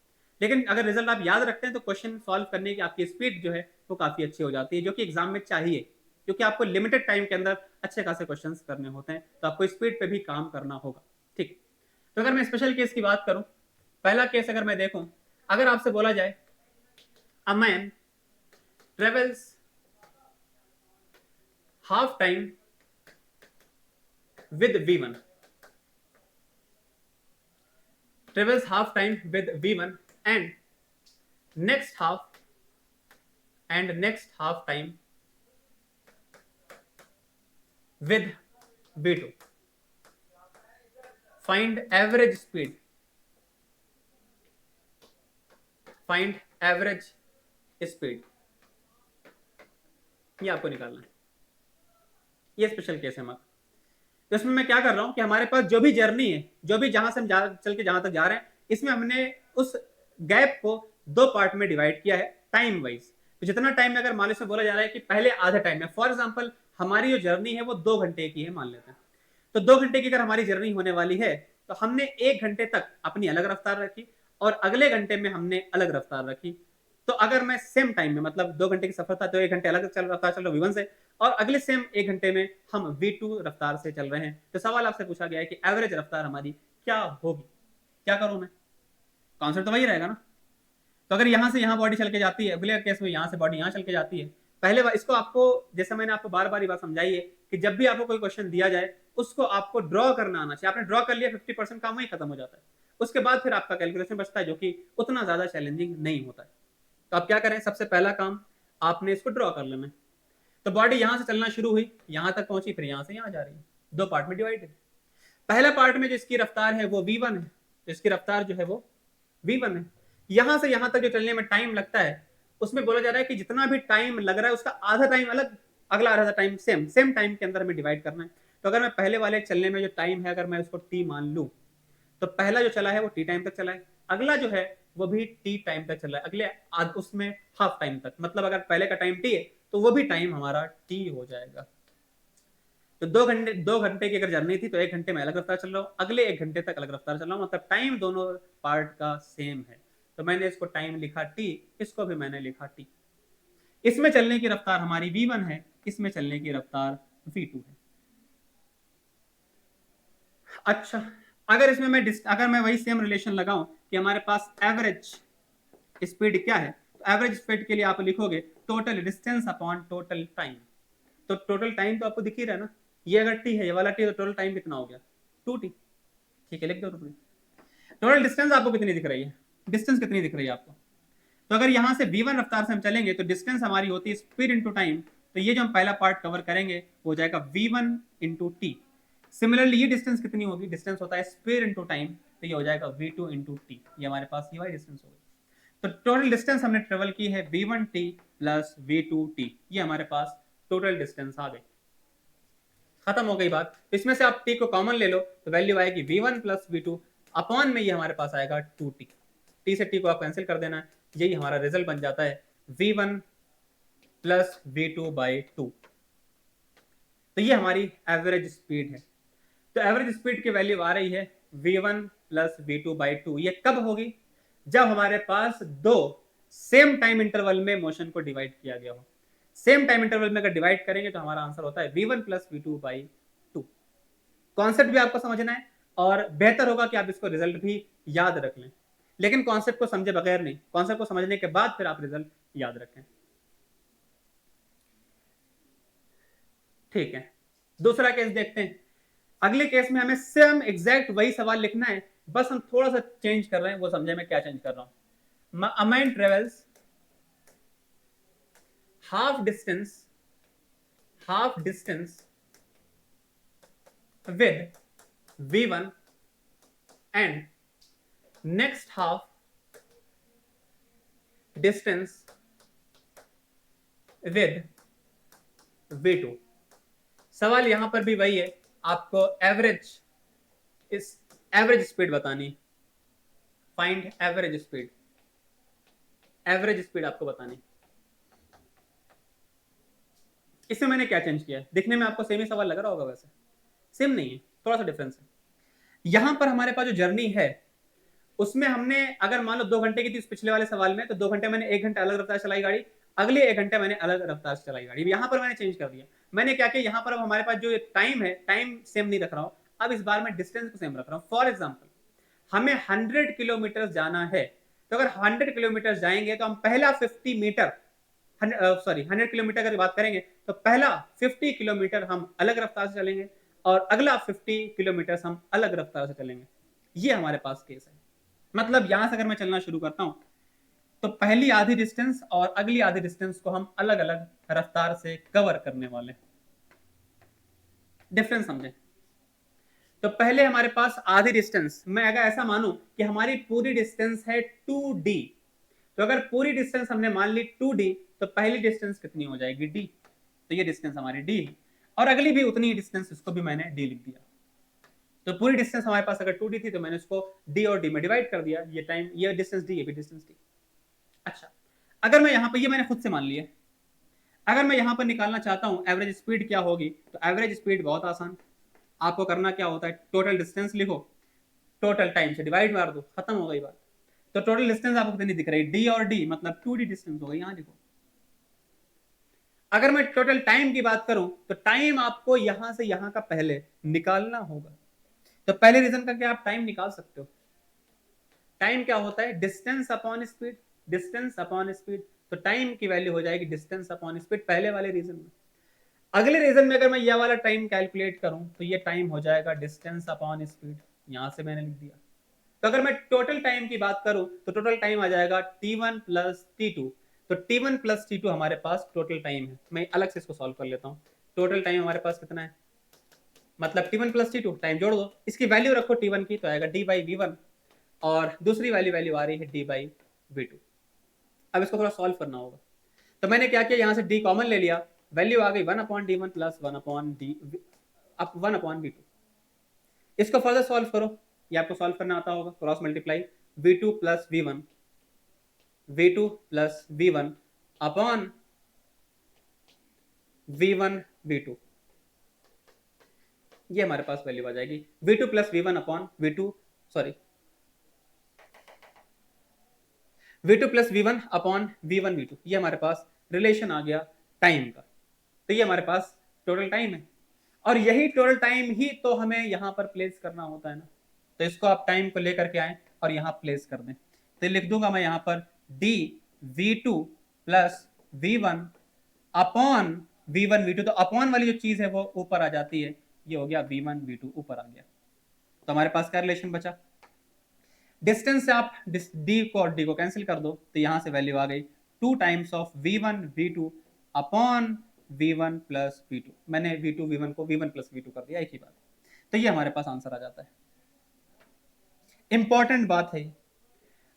लेकिन अगर रिजल्ट आप याद रखते हैं तो क्वेश्चन सॉल्व करने की आपकी स्पीड जो है वो काफी अच्छी हो जाती है, जो कि एग्जाम में चाहिए, क्योंकि आपको लिमिटेड टाइम के अंदर अच्छे खासे क्वेश्चंस करने होते हैं, तो आपको स्पीड पे भी काम करना होगा। ठीक, तो अगर मैं स्पेशल केस की बात करूं, पहला केस अगर मैं देखूं, अगर आपसे बोला जाए a man travels half time with V1, travels half time with V1 and next half time with V2. Find average speed. Find average speed. ये आपको निकालना है। ये स्पेशल केस है हमारा। तो इसमें मैं क्या कर रहा हूं कि हमारे पास जो भी जर्नी है, जो भी जहां से हम चल के जहां तक जा रहे हैं, इसमें हमने उस गैप को दो पार्ट में डिवाइड किया है टाइम वाइज। तो जितना टाइम में अगर मान लीजिए बोला जा रहा है कि पहले आधे टाइम में, फॉर एग्जांपल हमारी जो जर्नी है वो 2 घंटे की है मान लेते हैं, तो 2 घंटे की अगर हमारी जर्नी होने वाली है तो हमने 1 घंटे तक अपनी अलग रफ्तार रखी और अगले घंटे में हमने अलग रफ्तार रखी। तो अगर मैं सेम टाइम में, मतलब 2 घंटे की सफर था तो 1 घंटे अलग रफ्तार चल रहा V1 से, और अगले सेम 1 घंटे में हम V2 रफ्तार से चल रहे हैं, तो सवाल आपसे पूछा गया है कि एवरेज रफ्तार हमारी क्या होगी। क्या करूं मैं? कॉन्सेप्ट तो वही रहेगा ना। तो अगर यहां से यहां बॉडी चल के जाती है, अगले केस में यहां से बॉडी यहां चल के जाती है, पहले इसको आपको, जैसे मैंने आपको बार बार ये बात समझाई है कि जब भी आपको कोई क्वेश्चन दिया जाए उसको आपको ड्रॉ करना आना चाहिए। आपने ड्रॉ कर लिया, 50% काम वही खत्म हो जाता है। उसके बाद फिर आपका कैलकुलेशन बचता है, जो कि उतना ज्यादा चैलेंजिंग नहीं होता है। तो आप क्या करें, सबसे पहला काम आपने इसको ड्रॉ कर लेना है। तो बॉडी यहां से चलना शुरू हुई, यहां तक पहुंची, फिर यहां से यहां जा रही है, 2 पार्ट में डिवाइड है। पहला पार्ट में जो इसकी रफ्तार है वो V1 है, इसकी रफ्तार जो है वो V1 है। यहां से यहां तक जो चलने में टाइम लगता है, उसमें बोला जा रहा है कि जितना भी टाइम लग रहा है उसका आधा टाइम अलग, अगला आधा टाइम सेम टाइम के अंदर हमें डिवाइड करना है। तो अगर मैं पहले वाले चलने में जो टाइम है, अगर मैं उसको T मान लूं, तो पहला जो चला है वो T टाइम तक चला है, अगला जो है वो भी T टाइम तक चला है, अगले उसमें हाफ टाइम तक। मतलब अगर पहले का टाइम T है तो वो भी टाइम हमारा T हो जाएगा। तो 2 घंटे की अगर जर्नी थी तो 1 घंटे में अलग रफ्तार चल रहा हूँ, अगले 1 घंटे तक अलग रफ्तार चल रहा हूँ, मतलब टाइम दोनों पार्ट का सेम है। तो मैंने इसको टाइम लिखा T, इसको भी मैंने लिखा T। इसमें चलने की रफ्तार हमारी V1 है, इसमें चलने की रफ्तार V2 है। अच्छा, अगर इसमें मैं वही सेम रिलेशन लगाऊं कि हमारे पास एवरेज स्पीड क्या है, तो एवरेज स्पीड के लिए आप लिखोगे total distance upon total time. तो टोटल टाइम तो आपको दिख ही रहा है ना, ये अगर T है, ये वाला T, तो टोटल टाइम कितना हो गया 2T। ठीक है, लिख दो। टोटल डिस्टेंस आपको कितनी दिख रही है, डिस्टेंस कितनी दिख रही है आपको? तो अगर यहां से V1 रफ्तार से हम चलेंगे तो डिस्टेंस हमारी होती है स्पीड इंटू टाइम। तो ये जो हम पहला पार्ट कवर करेंगे वो हो जाएगा V1 इंटू टी। सिमिलरली ये डिस्टेंस कितनी होगी, डिस्टेंस होता है स्पीड इंटू टाइम, तो ये हो जाएगा V2 इंटू टी। ये हमारे पास ये वाली डिस्टेंस होगी। तो टोटल डिस्टेंस हमने ट्रेवल की है V1T प्लस V2T, ये हमारे पास टोटल डिस्टेंस आ गई। खत्म हो गई बात। इसमें से आप T को कॉमन ले लो तो वैल्यू आएगी V1 प्लस V2 अपॉन में ये हमारे पास आएगा 2T। T से T को आप कैंसिल कर देना, यही हमारा रिजल्ट बन जाता है V1 प्लस V2 बाई 2। तो ये हमारी एवरेज स्पीड है। तो एवरेज स्पीड की वैल्यू आ रही है V1 प्लस V2 बाई 2। ये कब होगी, जब हमारे पास दो सेम टाइम इंटरवल में मोशन को डिवाइड किया गया हो। सेम टाइम इंटरवल में अगर डिवाइड करेंगे तो हमारा आंसर होता है V1 plus V2 by 2। Concept भी आपको समझना है और बेहतर होगा कि आप इसको रिजल्ट भी याद रख लें, लेकिन कॉन्सेप्ट को समझे बगैर नहीं, कॉन्सेप्ट को समझने के बाद फिर आप रिजल्ट याद रखें। ठीक है, दूसरा केस देखते हैं। अगले केस में हमें सेम एग्जैक्ट वही सवाल लिखना है, बस हम थोड़ा सा चेंज कर रहे हैं, वो समझे मैं क्या चेंज कर रहा हूं। A man travels half distance with V1 and next half distance with V2। सवाल यहां पर भी वही है, आपको एवरेज स्पीड बतानी, फाइंड एवरेज स्पीड आपको बतानी। इसमें मैंने क्या चेंज किया, दिखने में आपको सेम ही सवाल लग रहा होगा, वैसे सेम नहीं है, थोड़ा सा डिफरेंस है। यहां पर हमारे पास जो जर्नी है उसमें हमने, अगर मान लो 2 घंटे की थी उस पिछले वाले सवाल में, तो 2 घंटे मैंने 1 घंटा अलग रफ्तार चलाई गाड़ी, अगले 1 घंटे मैंने अलग रफ्तार से चलाई गाड़ी। यहां पर मैंने चेंज कर दिया। मैंने क्या किया, यहां पर अब हमारे पास जो टाइम है, टाइम सेम नहीं रख रहा हूं, अब इस बार मैं डिस्टेंस को सेम रख रहा हूं। फॉर एग्जाम्पल हमें 100 किलोमीटर जाना है, तो अगर 100 किलोमीटर जाएंगे तो हम पहला 50 मीटर, 100 किलोमीटर की बात करेंगे तो पहला 50 किलोमीटर हम अलग रफ्तार से चलेंगे और अगला 50 किलोमीटर हम अलग रफ्तार से चलेंगे। ये हमारे पास केस है। मतलब यहां से अगर मैं चलना शुरू करता हूं तो पहली आधी डिस्टेंस और अगली आधी डिस्टेंस को हम अलग अलग रफ्तार से कवर करने वाले। डिफरेंस समझे? तो पहले हमारे पास आधी डिस्टेंस, मैं अगर ऐसा मानूं कि हमारी पूरी डिस्टेंस है 2D, तो अगर पूरी डिस्टेंस हमने मान ली 2D, तो पहली डिस्टेंस कितनी हो जाएगी D। तो ये डिस्टेंस हमारी D है और अगली भी उतनी डिस्टेंस, इसको भी मैंने D लिख दिया। तो पूरी डिस्टेंस हमारे पास अगर 2D थी तो मैंने इसको D और D में डिवाइड कर दिया। ये टाइम, ये डिस्टेंस D, ये भी डिस्टेंस D। अच्छा, अगर मैं यहां पर, ये मैंने खुद से मान लिया, अगर मैं यहां पर निकालना चाहता हूं एवरेज स्पीड क्या होगी, तो एवरेज स्पीड बहुत आसान, आपको करना क्या होता है, टोटल डिस्टेंस लिखो, टोटल टाइम से डिवाइड मार दो, खत्म हो गई बात। तो टोटल डिस्टेंस आपको कितनी दिख रही है, डी और डी मतलब 2d डिस्टेंस होगा, यहां देखो। अगर मैं टोटल टाइम की बात करूं तो टाइम आपको यहां से यहां का पहले निकालना होगा। तो पहले रीजन का क्या आप टाइम निकाल सकते हो। टाइम क्या होता है, distance upon speed, distance upon speed. तो टाइम की वैल्यू हो जाएगी डिस्टेंस अपॉन स्पीड पहले वाले रीजन में। अगले रीजन में अगर मैं ये वाला टाइम कैलकुलेट करूं तो ये टाइम हो जाएगा डिस्टेंस अपॉन स्पीड, यहां से मैंने लिख दिया। तो अगर मैं टोटल टाइम की बात करूं तो टोटल टाइम आ जाएगा T1 प्लस T2। तो T1 प्लस T2 हमारे पास टोटल टाइम है। मैं अलग से इसको सॉल्व कर लेता हूं। टोटल टाइम हमारे पास कितना है, मतलब T1 प्लस T2 टाइम जोड़ दो, इसकी वैल्यू रखो T1 की तो आएगा D/V1 और दूसरी वाली वैल्यू आ रही है D/V2। अब इसको थोड़ा सॉल्व करना होगा। तो मैंने क्या किया, यहां से D कॉमन ले लिया, वैल्यू आ गई 1/D1 प्लस 1/V2। इसको फर्दर सॉल्व करो, ये आपको सॉल्व करना आता होगा, cross multiply V2 plus V1 upon V1 V2, ये हमारे पास वैल्यू आ जाएगी V2 plus V1 upon V2 plus V1 upon V1 V2, ये हमारे पास रिलेशन आ गया टाइम का। तो ये हमारे पास टोटल टाइम है और यही टोटल टाइम ही तो हमें यहां पर प्लेस करना होता है ना। तो इसको आप टाइम को लेकर के आए और यहां प्लेस कर दें। तो लिख दूंगा मैं यहां पर dV2 plus V1 upon V1 V2। तो अपॉन वाली जो चीज है वो ऊपर आ जाती है, ये हो गया V1 V2 ऊपर आ गया। तो हमारे पास क्या रिलेशन बचा, डिस्टेंस से आप डी को और डी को कैंसिल कर दो तो यहां से वैल्यू आ गई 2 times of V1 V2 upon V1 plus V2। मैंने V2 V1 को V1 प्लस V2 कर दिया, एक ही बात। तो ये हमारे पास आंसर आ जाता है। इंपॉर्टेंट बात है,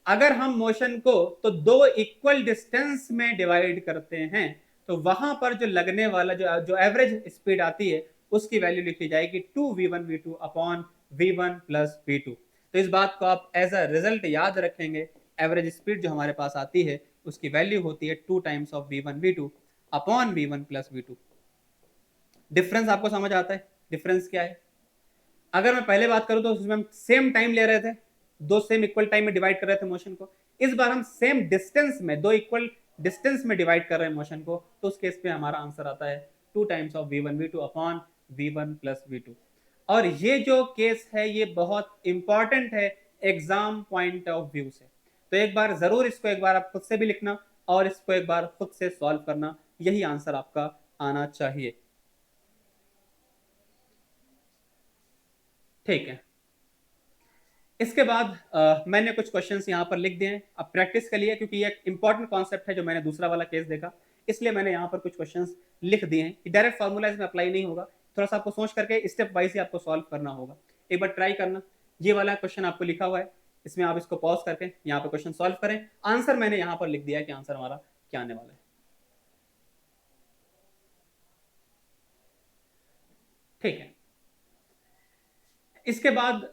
अगर हम मोशन को तो दो इक्वल डिस्टेंस में डिवाइड करते हैं तो वहां पर जो लगने वाला जो एवरेज स्पीड आती है उसकी वैल्यू लिखी जाएगी 2V1 V2 upon V1 plus V2। तो इस बात को आप एज अ रिजल्ट याद रखेंगे, एवरेज स्पीड जो हमारे पास आती है उसकी वैल्यू होती है 2 times of V1 V2 upon V1 plus V2। Difference आपको समझ आता है, डिफरेंस क्या है। अगर मैं पहले बात करूं तो उसमें हम सेम टाइम ले रहे थे, दो सेम इक्वल टाइम में डिवाइड कर रहे थे मोशन को। इस बार हम सेम डिस्टेंस में, दो इक्वल डिस्टेंस में डिवाइड कर रहे हैं मोशन को, तो उस केस पे हमारा आंसर आता है 2 times of V1 V2 upon V1 plus V2। और ये जो केस है ये बहुत इंपॉर्टेंट है एग्जाम पॉइंट ऑफ व्यू से। तो एक बार जरूर इसको एक बार आप खुद से भी लिखना और इसको एक बार खुद से सॉल्व करना, यही आंसर आपका आना चाहिए। ठीक है, इसके बाद मैंने कुछ क्वेश्चंस यहाँ पर लिख दिए हैं अब प्रैक्टिस के लिए, क्योंकि ये एक इंपॉर्टेंट कॉन्सेप्ट है जो मैंने दूसरा वाला केस देखा, इसलिए मैंने यहाँ पर कुछ क्वेश्चंस लिख दिए हैं। डायरेक्ट फार्मूला इसमें अप्लाई नहीं होगा, थोड़ा सा आपको सोच करके स्टेप वाइज ही आपको सॉल्व करना होगा। एक बार ट्राई करना, ये वाला क्वेश्चन आपको लिखा हुआ है, इसमें आप इसको पॉज करके यहाँ पर क्वेश्चन सॉल्व करें। आंसर मैंने यहाँ पर लिख दिया है कि आंसर हमारा क्या आने वाला है। ठीक है, इसके बाद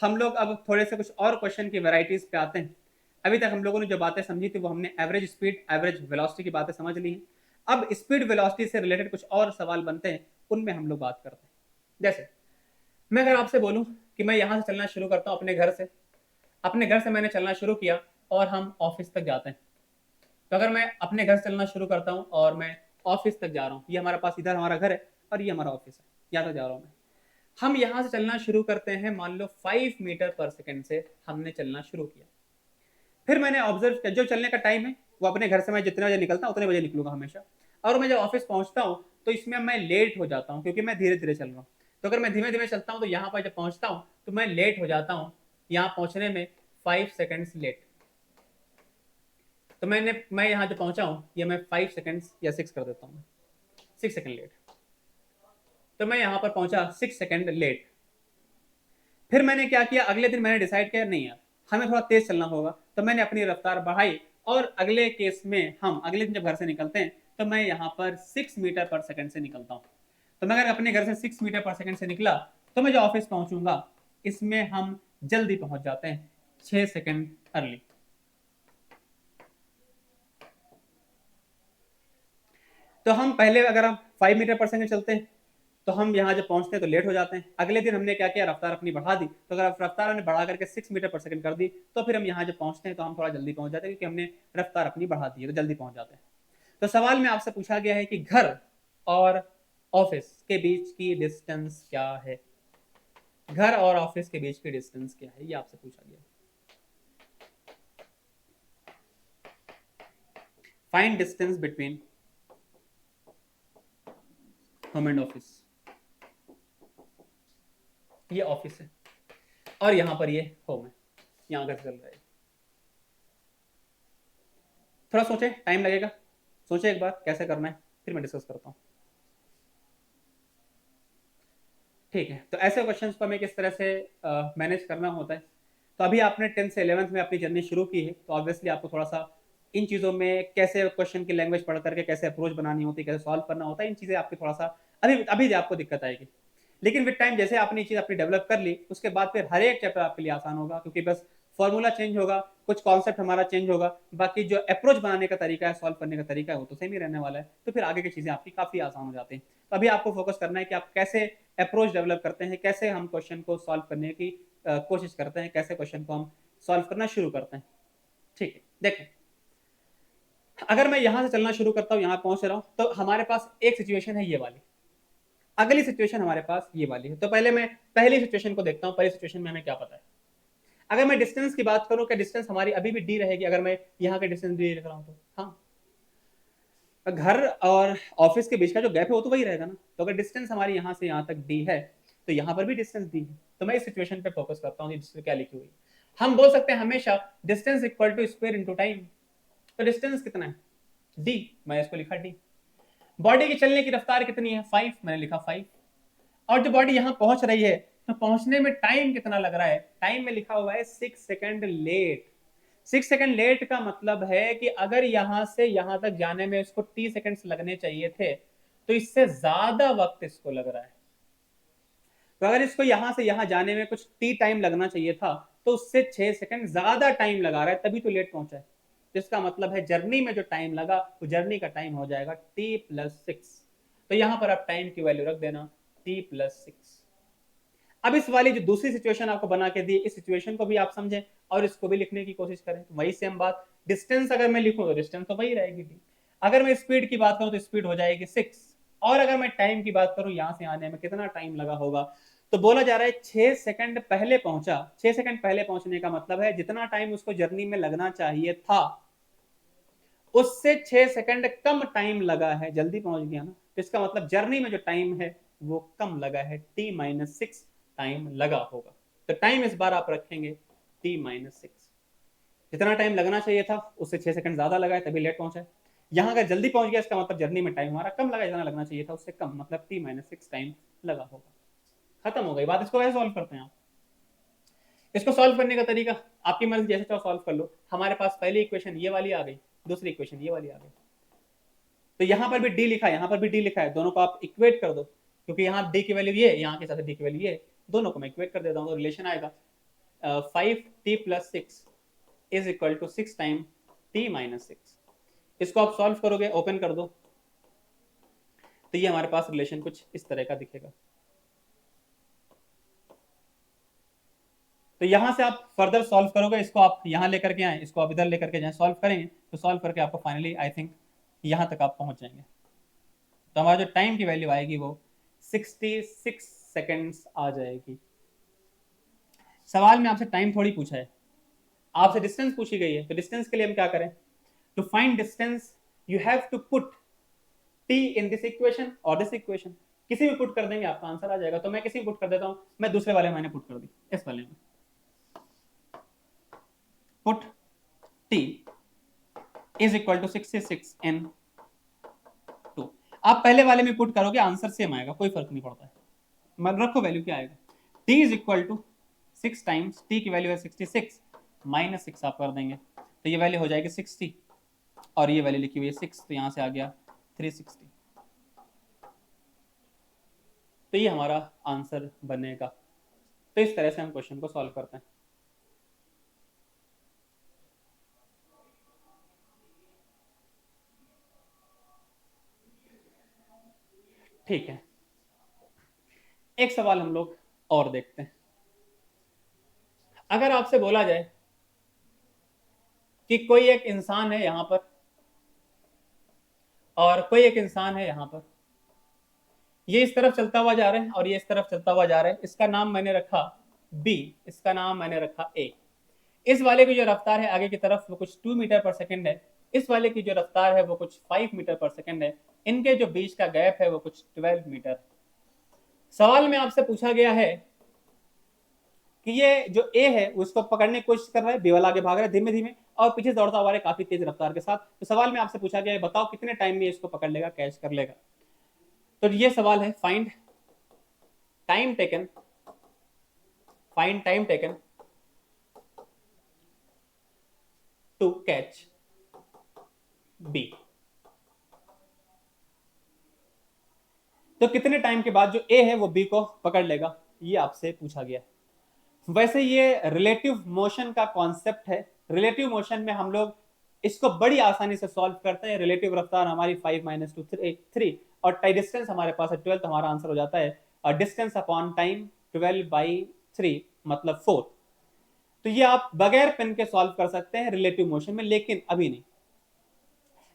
हम लोग अब थोड़े से कुछ और क्वेश्चन की वैरायटीज पे आते हैं। अभी तक हम लोगों ने जो बातें समझी थी वो हमने एवरेज स्पीड, एवरेज वेलोसिटी की बातें समझ ली हैं। अब स्पीड वेलोसिटी से रिलेटेड कुछ और सवाल बनते हैं, उनमें हम लोग बात करते हैं। जैसे मैं अगर आपसे बोलूं कि मैं यहां से चलना शुरू करता हूं अपने घर से मैंने चलना शुरू किया और हम ऑफिस तक जाते हैं। तो अगर मैं अपने घर से चलना शुरू करता हूं और मैं ऑफिस तक जा रहा हूं, ये हमारे पास इधर हमारा घर है और ये हमारा ऑफिस है, यहाँ तक जा रहा हूं मैं। हम यहां से चलना शुरू करते हैं, मान लो 5 मीटर पर सेकंड से हमने चलना शुरू किया। फिर मैंने ऑब्जर्व किया जो चलने का टाइम है वो अपने घर से मैं जितने बजे निकलता हूं उतने बजे निकलूंगा हमेशा, और मैं जब ऑफिस पहुंचता हूं तो इसमें मैं लेट हो जाता हूं क्योंकि मैं धीरे धीरे चल रहा हूं। तो अगर मैं धीमे धीमे चलता हूं तो यहाँ पर जब पहुंचता हूं तो मैं लेट हो जाता हूं, यहाँ पहुंचने में 5 सेकेंड्स लेट। तो मैं यहाँ जो पहुंचा हूं ये मैं 5 सेकेंड्स या 6 कर देता हूँ, 6 सेकेंड लेट। तो मैं यहाँ पर पहुंचा 6 सेकेंड लेट। फिर मैंने क्या किया, अगले दिन मैंने डिसाइड किया नहीं यार हमें थोड़ा तेज चलना होगा, तो मैंने अपनी रफ्तार बढ़ाई और अगले केस में हम अगले दिन जब घर से निकलते हैं तो मैं यहाँ पर 6 मीटर पर सेकंड से निकलता हूँ। तो मैं अगर अपने घर से 6 मीटर पर सेकंड से निकला तो मैं जो ऑफिस पहुंचूंगा इसमें हम जल्दी पहुंच जाते हैं, 6 सेकंड अर्ली। तो हम पहले अगर हम 5 मीटर पर सेकंड चलते हैं तो हम यहाँ जब पहुंचते हैं तो लेट हो जाते हैं। अगले दिन हमने क्या किया, रफ्तार अपनी बढ़ा दी, तो अगर रफ्तार हमने बढ़ा करके 6 मीटर पर सेकंड कर दी तो फिर हम यहाँ जब पहुंचते हैं तो हम थोड़ा जल्दी पहुंच जाते हैं, क्योंकि हमने रफ्तार अपनी बढ़ा दी है, तो जल्दी पहुंच जाते हैं। तो सवाल में आपसे पूछा गया है कि घर और ऑफिस के बीच की डिस्टेंस क्या है। घर और ऑफिस के बीच की डिस्टेंस क्या है, ये आपसे पूछा गया। Find distance between home and office. ये ऑफिस है और यहां पर ये होम है, यहां कैसे चल रहा है। थोड़ा सोचे, टाइम लगेगा, सोचे एक बार कैसे करना है, फिर मैं डिस्कस करता हूं। ठीक है, तो ऐसे क्वेश्चंस को हमें किस तरह से मैनेज करना होता है। तो अभी आपने 10th से 11th में अपनी जर्नी शुरू की है, तो ऑब्वियसली आपको थोड़ा सा इन चीज़ों में कैसे क्वेश्चन की लैंग्वेज पढ़ करके कैसे अप्रोच बनानी होती है, कैसे सॉल्व करना होता है, इन चीज़ें आपकी थोड़ा सा अभी अभी आपको दिक्कत आएगी। लेकिन विद टाइम जैसे आपने ये चीज़ अपनी डेवलप कर ली, उसके बाद फिर हर एक चैप्टर आपके लिए आसान होगा, क्योंकि बस फॉर्मूला चेंज होगा, कुछ कॉन्सेप्ट हमारा चेंज होगा, बाकी जो अप्रोच बनाने का तरीका है, सॉल्व करने का तरीका है, वो तो सेम ही रहने वाला है। तो फिर आगे की चीज़ें आपकी काफ़ी आसान हो जाती हैं। तो अभी आपको फोकस करना है कि आप कैसे अप्रोच डेवलप करते हैं, कैसे हम क्वेश्चन को सॉल्व करने की कोशिश करते हैं, कैसे क्वेश्चन को हम सॉल्व करना शुरू करते हैं। ठीक है, देखें, अगर मैं यहां से चलना शुरू करता हूं, यहां पहुंच रहा हूं, तो हमारे पास एक सिचुएशन है ये वाली, अगली सिचुएशन हमारे पास ये वाली है। तो पहले मैं पहली सिचुएशन को देखता हूं, पहली सिचुएशन में हमें क्या पता है। अगर मैं डिस्टेंस की बात करूं, क्या डिस्टेंस हमारी अभी भी डी रहेगी, अगर मैं यहाँ के डिस्टेंस डी लिख रहा हूं तो हाँ, घर और ऑफिस के बीच का जो गैप है वो तो वही रहेगा ना। तो अगर डिस्टेंस हमारी यहाँ से यहाँ तक डी है, तो यहाँ पर भी डिस्टेंस डी है। तो मैं इस सिचुएशन पे फोकस करता हूँ, जिसमें क्या लिखी हुई। हम बोल सकते हैं हमेशा distance equal to square into time. तो डिस्टेंस कितना है, डी, मैं इसको लिखा डी। बॉडी की चलने की रफ्तार कितनी है, 5, मैंने लिखा 5। और जो बॉडी यहाँ पहुंच रही है, तो पहुंचने में टाइम कितना लग रहा है, टाइम में लिखा हुआ है 6 सेकंड लेट। 6 सेकंड लेट का मतलब है कि अगर यहां से यहां तक जाने में इसको टी सेकंड्स लगने चाहिए थे, तो इससे ज्यादा वक्त इसको लग रहा है। तो अगर इसको यहां से यहां जाने में कुछ टी टाइम लगना चाहिए था, तो उससे 6 सेकंड ज्यादा टाइम लगा रहा है, तभी तो लेट पहुंचा है। जिसका मतलब है जर्नी में जो टाइम लगा, वो जर्नी का टाइम हो जाएगा टी प्लस 6। तो यहां पर आप टाइम की वैल्यू रख देना टी प्लस 6। अब इस वाली जो दूसरी सिचुएशन आपको बना के दी, इस सिचुएशन को भी आप समझें और इसको भी लिखने की कोशिश करें। वही सेम बात, डिस्टेंस अगर मैं लिखूं तो डिस्टेंस तो वही रहेगी डी। अगर मैं स्पीड की बात करूं तो स्पीड हो जाएगी 6। और अगर मैं टाइम की बात करूं, यहां से आने में कितना टाइम लगा होगा, तो बोला जा रहा है 6 सेकंड पहले पहुंचा। 6 सेकंड पहले पहुंचने का मतलब है जितना टाइम उसको जर्नी में लगना चाहिए था, उससे 6 सेकंड कम टाइम लगा है, जल्दी पहुंच गया ना। तो इसका मतलब जर्नी में जो टाइम है वो कम लगा है, t माइनस 6 टाइम लगा होगा। तो टाइम इस बार आप रखेंगे t माइनस 6। जितना टाइम लगना चाहिए था उससे 6 सेकंड ज्यादा लगा है, तभी लेट पहुंचा है। यहां अगर जल्दी पहुंच गया, इसका मतलब जर्नी में टाइम हमारा कम लगा, जितना लगना चाहिए था उससे कम, मतलब t माइनस 6 टाइम लगा होगा। खत्म हो गई बात। इसको कैसे सॉल्व करते हैं आप, इसको सॉल्व करने का तरीका आपकी मर्जी, जैसे चाहो सॉल्व कर लो। हमारे पास पहली इक्वेशन ये वाली आ गई, दूसरी इक्वेशन ये वाली आ गई। तो यहां पर भी डी लिखा है, यहां पर भी डी लिखा है, दोनों को आप इक्वेट कर दो, क्योंकि यहाँ डी की वैल्यू ये, यहाँ के साथ डी की वैल्यू ये, दोनों को मैं इक्वेट कर देता हूँ, तो रिलेशन आएगा 5t plus 6 is equal to 6 time t minus 6। इसको आप सॉल्व करोगे, ओपन कर दो, तो ये हमारे पास रिलेशन कुछ इस तरह का दिखेगा। तो यहां से आप फर्दर सॉल्व करोगे, इसको आप यहां लेकर के आए, इसको आप इधर लेकर के जाए, सॉल्व करेंगे, तो सॉल्व करके आपको फाइनली आई थिंक यहां तक आप पहुंच जाएंगे। तो हमारा जो टाइम की वैल्यू आएगी वो 66 सेकेंड्स आ जाएगी। सवाल में आपसे टाइम थोड़ी पूछा है, आपसे डिस्टेंस पूछी गई है। तो डिस्टेंस के लिए हम क्या करें, to find distance you have to put T in this equation और दिस इक्वेशन। किसी भी पुट कर देंगे आपका आंसर आ जाएगा। तो मैं किसी भी पुट कर देता हूं, मैं दूसरे वाले मैंने पुट कर दी, इस वाले में put T is equal to 66 in 2। आप पहले वाले में पुट करोगे, आंसर सेम आएगा, कोई फर्क नहीं पड़ता है। मतलब रखो वैल्यू क्या आएगा, t is equal to 6 times, t की वैल्यू है 66 माइनस 6 आप कर देंगे, तो ये वैल्यू हो जाएगी 60 और ये वैल्यू लिखी हुई है 6, तो यहां से आ गया 360। तो ये हमारा आंसर बनेगा। तो इस तरह से हम क्वेश्चन को सॉल्व करते हैं। ठीक है, एक सवाल हम लोग और देखते हैं। अगर आपसे बोला जाए कि कोई एक इंसान है यहां पर और कोई एक इंसान है यहां पर, ये इस तरफ चलता हुआ जा रहा है और ये इस तरफ चलता हुआ जा रहा है, इसका नाम मैंने रखा बी, इसका नाम मैंने रखा ए। इस वाले की जो रफ्तार है आगे की तरफ वो कुछ 2 मीटर पर सेकंड है, इस वाले की जो रफ्तार है वो कुछ 5 मीटर पर सेकंड है, इनके जो बीच का गैप है वो कुछ 12 मीटर। सवाल में आपसे पूछा गया है कि ये जो ए है उसको पकड़ने की कोशिश कर रहा है, बी वाला आगे भाग रहा है धीमे धीमे और पीछे दौड़ता हुआ है काफी तेज रफ्तार के साथ। तो सवाल में आपसे पूछा गया है बताओ कितने टाइम में इसको पकड़ लेगा, कैच कर लेगा। तो ये सवाल है find time taken, find time taken to catch B. तो कितने टाइम के बाद जो ए है वो बी को पकड़ लेगा, ये आपसे पूछा गया है। वैसे ये रिलेटिव मोशन का कॉन्सेप्ट है। रिलेटिव मोशन में हम लोग इसको बड़ी आसानी से सॉल्व करते हैं। रिलेटिव रफ्तार हमारी 5 - 2 3 और डिस्टेंस हमारे पास है 12, तो हमारा आंसर हो जाता है डिस्टेंस अपॉन टाइम 12/3 मतलब 4। तो ये आप बगैर पेन के सॉल्व कर सकते हैं रिलेटिव मोशन में, लेकिन अभी नहीं।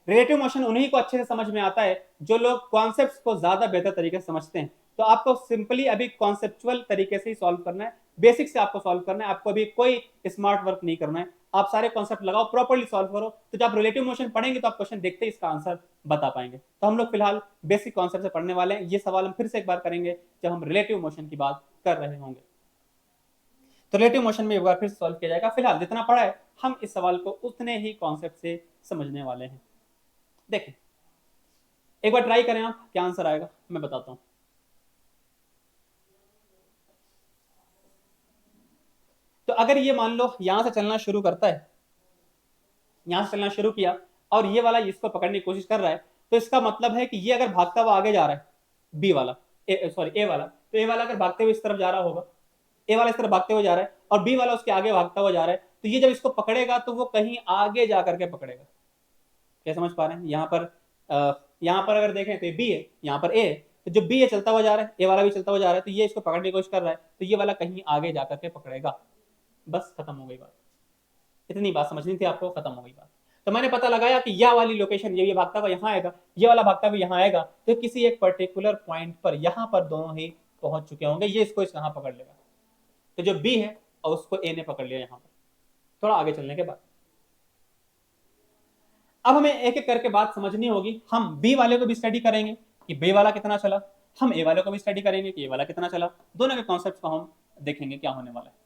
रिलेटिव मोशन उन्हीं को अच्छे से समझ में आता है जो लोग कॉन्सेप्ट्स को ज्यादा बेहतर तरीके से समझते हैं। तो आपको सिंपली अभी कॉन्सेप्चुअल तरीके से ही सॉल्व करना है, बेसिक से आपको सॉल्व करना है, आपको अभी कोई स्मार्ट वर्क नहीं करना है। आप सारे कॉन्सेप्ट लगाओ, प्रॉपर्ली सॉल्व करो, तो जब आप रिलेटिव मोशन पढ़ेंगे तो आप क्वेश्चन देखते ही इसका आंसर बता पाएंगे। तो हम लोग फिलहाल बेसिक कॉन्सेप्ट से पढ़ने वाले हैं। ये सवाल हम फिर से एक बार करेंगे जब हम रिलेटिव मोशन की बात कर रहे होंगे। तो रिलेटिव मोशन में एक बार फिर सॉल्व किया जाएगा। फिलहाल जितना पढ़ा है हम इस सवाल को उतने ही कॉन्सेप्ट से समझने वाले हैं। देखें, एक बार ट्राई करें आप, क्या आंसर आएगा मैं बताता हूं। तो अगर ये मान लो यहां से चलना शुरू करता है, यहां से चलना शुरू किया और ये वाला इसको पकड़ने की कोशिश कर रहा है, तो इसका मतलब है कि ये अगर भागता हुआ आगे जा रहा है, बी वाला सॉरी ए वाला, तो ए वाला अगर भागते हुए इस तरफ जा रहा होगा, ए वाला इस तरफ भागते हुए जा रहा है और बी वाला उसके आगे भागता हुआ जा रहा है, तो ये जब इसको पकड़ेगा तो वो कहीं आगे जा करके पकड़ेगा। क्या समझ पा रहे हैं? यहाँ पर अगर देखें तो बी है, यहाँ पर ए है, तो जो बी है चलता हुआ जा रहा है, ए वाला भी चलता हुआ जा रहा है, तो ये इसको पकड़ने की कोशिश कर रहा है, तो ये वाला कहीं आगे जाकर के पकड़ेगा। बस खत्म हो गई बात। इतनी बात समझनी थी आपको, खत्म हो गई बात। तो मैंने पता लगाया कि यह वाली लोकेशन, ये भागता हुआ यहाँ आएगा, ये वाला भागता हुआ यहाँ आएगा, तो किसी एक पर्टिकुलर पॉइंट पर यहाँ पर दोनों ही पहुंच चुके होंगे, ये इसको यहाँ पकड़ लेगा। तो जो बी है और उसको ए ने पकड़ लिया यहाँ पर, थोड़ा आगे चलने के बाद। अब हमें एक एक करके बात समझनी होगी। हम बी वाले को भी स्टडी करेंगे कि बी वाला कितना चला, हम ए वाले को भी स्टडी करेंगे कि ए वाला कितना चला। दोनों के कॉन्सेप्ट को हम देखेंगे क्या होने वाला है।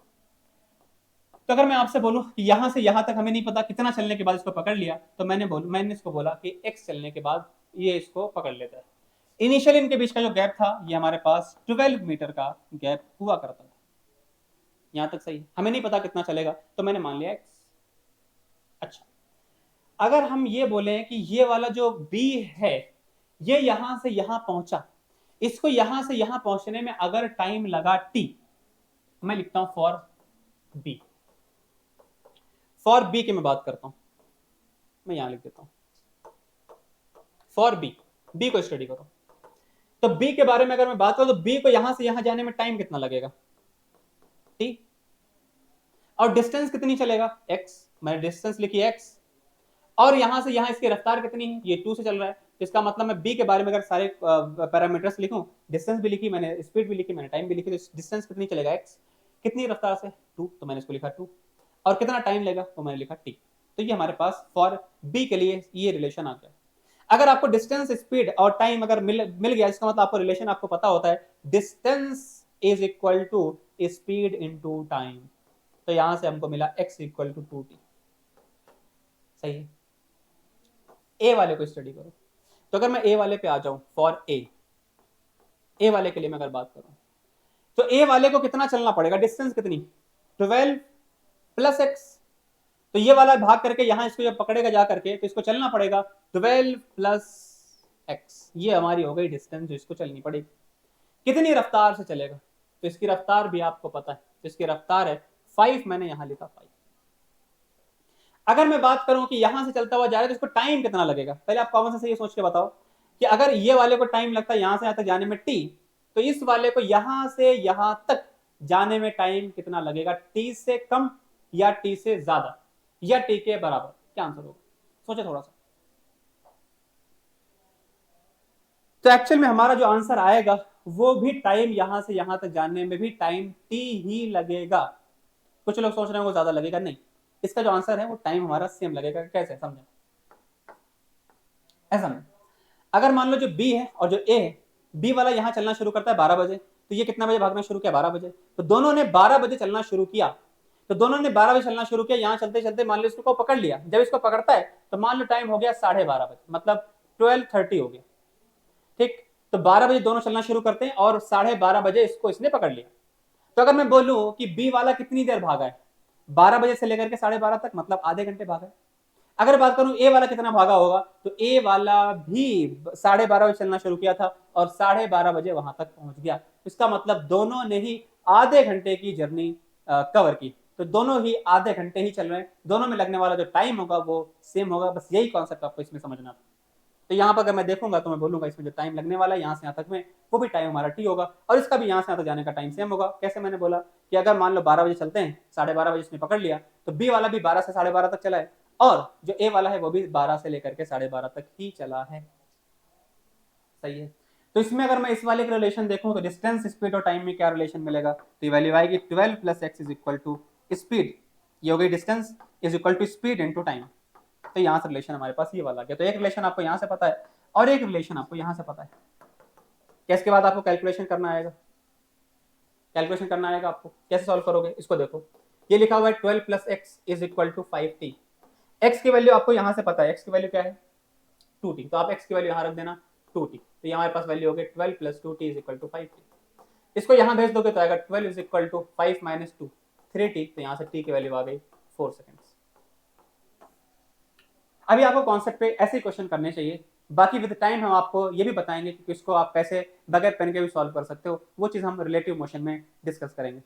तो अगर मैं आपसे बोलूं कि यहां से यहां तक हमें नहीं पता कितना चलने के बाद इसको पकड़ लिया, तो मैंने इसको बोला कि x चलने के बाद ये इसको पकड़ लेता है। इनिशियली इनके बीच का जो गैप था ये हमारे पास 12 मीटर का गैप हुआ करता था। यहां तक सही, हमें नहीं पता कितना चलेगा तो मैंने मान लिया x। अच्छा, अगर हम ये बोले कि ये वाला जो b है ये यहां से यहां पहुंचा, इसको यहां से यहां पहुंचने में अगर टाइम लगा t, मैं लिखता हूं फॉर b। फॉर बी की मैं बात करता हूं, मैं यहां लिख देता हूं फॉर बी। बी को स्टडी करो। तो बी के बारे में अगर मैं बात करूं तो बी को यहां से यहां जाने में टाइम कितना लगेगा, टी, और डिस्टेंस कितनी चलेगा, x। मैंने डिस्टेंस लिखी x, और यहां से यहां इसकी रफ्तार कितनी है, ये 2 से चल रहा है। तो इसका मतलब मैं बी के बारे में अगर सारे पैरामीटर्स लिखूं, डिस्टेंस भी लिखी मैंने, स्पीड भी लिखी मैंने, टाइम भी लिखी, तो डिस्टेंस कितनी चलेगा x, कितनी रफ्तार से 2, तो मैंने इसको लिखा 2, और कितना टाइम लेगा तो मैंने लिखा t। तो ये हमारे पास फॉर बी के लिए ये रिलेशन आ गया। अगर आपको डिस्टेंस, स्पीड और टाइम अगर मिल गया, इसका मतलब आपको रिलेशन आपको पता होता है distance is equal to speed into time. तो यहां से हमको मिला x इक्वल टू 2t। सही है। ए वाले को स्टडी करो। तो अगर मैं ए वाले पे आ जाऊं, फॉर ए वाले के लिए मैं अगर बात करूं, तो ए वाले को कितना चलना पड़ेगा, डिस्टेंस कितनी, 12 प्लस x। तो ये वाला भाग करके यहां इसको जब पकड़ेगा जा करके, तो इसको चलना पड़ेगा 12 प्लस x। ये हमारी हो गई डिस्टेंस जो इसको चलनी पड़ेगी। कितनी रफ्तार से चलेगा, तो इसकी रफ्तार भी आपको पता है, तो इसकी रफ्तार है 5, मैंने यहां लिखा 5। अगर मैं बात करूं कि यहां से चलता हुआ जा रहा है तो इसको टाइम कितना लगेगा, पहले आप कॉमन सेंस से ये सोच के बताओ कि अगर ये वाले को टाइम लगता है यहां से यहां तक जाने में t, तो इस वाले को यहां से यहां तक जाने में टाइम कितना लगेगा, टी से कम या टी से ज्यादा या टी के बराबर? क्या आंसर होगा, सोचे थोड़ा सा। तो एक्चुअल में हमारा जो आंसर आएगा वो भी टाइम यहां से यहां तक जाने में भी टाइम टी ही लगेगा। कुछ लोग सोच रहे हैं वो ज्यादा लगेगा, नहीं, इसका जो आंसर है वो टाइम हमारा सेम लगेगा। कैसे समझे, ऐसा नहीं, अगर मान लो जो बी है और जो ए है, बी वाला यहां चलना शुरू करता है 12 बजे, तो ये कितना बजे भागना शुरू किया, 12 बजे, तो दोनों ने 12 बजे चलना शुरू किया, तो दोनों ने 12 बजे चलना शुरू किया, यहां चलते चलते मान लो इसको पकड़ लिया, जब इसको पकड़ता है तो मान लो टाइम हो गया 12:30 बजे, मतलब 12:30 हो गया, ठीक। तो 12 बजे दोनों चलना शुरू करते हैं और 12:30 बजे इसको इसने पकड़ लिया। तो अगर मैं बोलूं कि बी वाला कितनी देर भागा है, 12 बजे से लेकर के 12:30 तक, मतलब आधे घंटे भागा है। अगर बात करूं ए वाला कितना भागा होगा, तो ए वाला भी 12:30 बजे चलना शुरू किया था और 12:30 बजे वहां तक पहुंच गया। इसका मतलब दोनों ने ही आधे घंटे की जर्नी कवर की, तो दोनों ही आधे घंटे ही चल रहे हैं, दोनों में लगने वाला जो टाइम होगा वो सेम होगा। बस यही कॉन्सेप्ट आपको इसमें समझना था। तो यहाँ पर अगर मैं देखूंगा तो मैं बोलूंगा इसमें जो टाइम लगने वाला है यहाँ से यहाँ तक में, वो भी टाइम हमारा टी होगा और इसका भी यहाँ से यहाँ तक जाने का टाइम सेम होगा। कैसे, मैंने बोला कि अगर मान लो 12 बजे चलते हैं, 12:30 बजे इसने पकड़ लिया, तो बी वाला भी 12 से 12:30 तक चला है और जो ए वाला है वो भी 12 से लेकर के 12:30 तक ही चला है। सही है। तो इसमें अगर मैं इस वाले का रिलेशन देखूं तो डिस्टेंस, स्पीड और टाइम में क्या रिलेशन मिलेगा, तो ये वैल्यू आएगी 12 + x is equal to speed, ये हो गई distance is equal to speed into time. तो यहाँ से रिलेशन हमारे पास ये वाला आ गया। तो एक रिलेशन आपको यहाँ से पता है और एक रिलेशन आपको यहाँ से पता है। क्या इसके बाद आपको कैलकुलेशन करना आएगा, कैलकुलेशन करना आएगा आपको, कैसे सॉल्व करोगे इसको देखो। ये लिखा हुआ है 12 + x is equal to 5t। x की वैल्यू आपको यहाँ से पता है, x की वैल्यू क्या है 2t, तो आप x की वैल्यू यहाँ रख देना 2t। तो हमारे पास वैल्यू हो गई 12 + 2t is equal to 5t। इसको यहाँ भेज दोगे तो आएगा 12 इज इक्वल टू 5 - 2 3t। तो यहाँ से t की वैल्यू आ गई 4 सेकेंड्स। अभी आपको कॉन्सेप्ट पे ऐसे क्वेश्चन करने चाहिए, बाकी विद टाइम हम आपको ये भी बताएंगे कि इसको आप कैसे बगैर पेन के भी सॉल्व कर सकते हो, वो चीज हम रिलेटिव मोशन में डिस्कस करेंगे।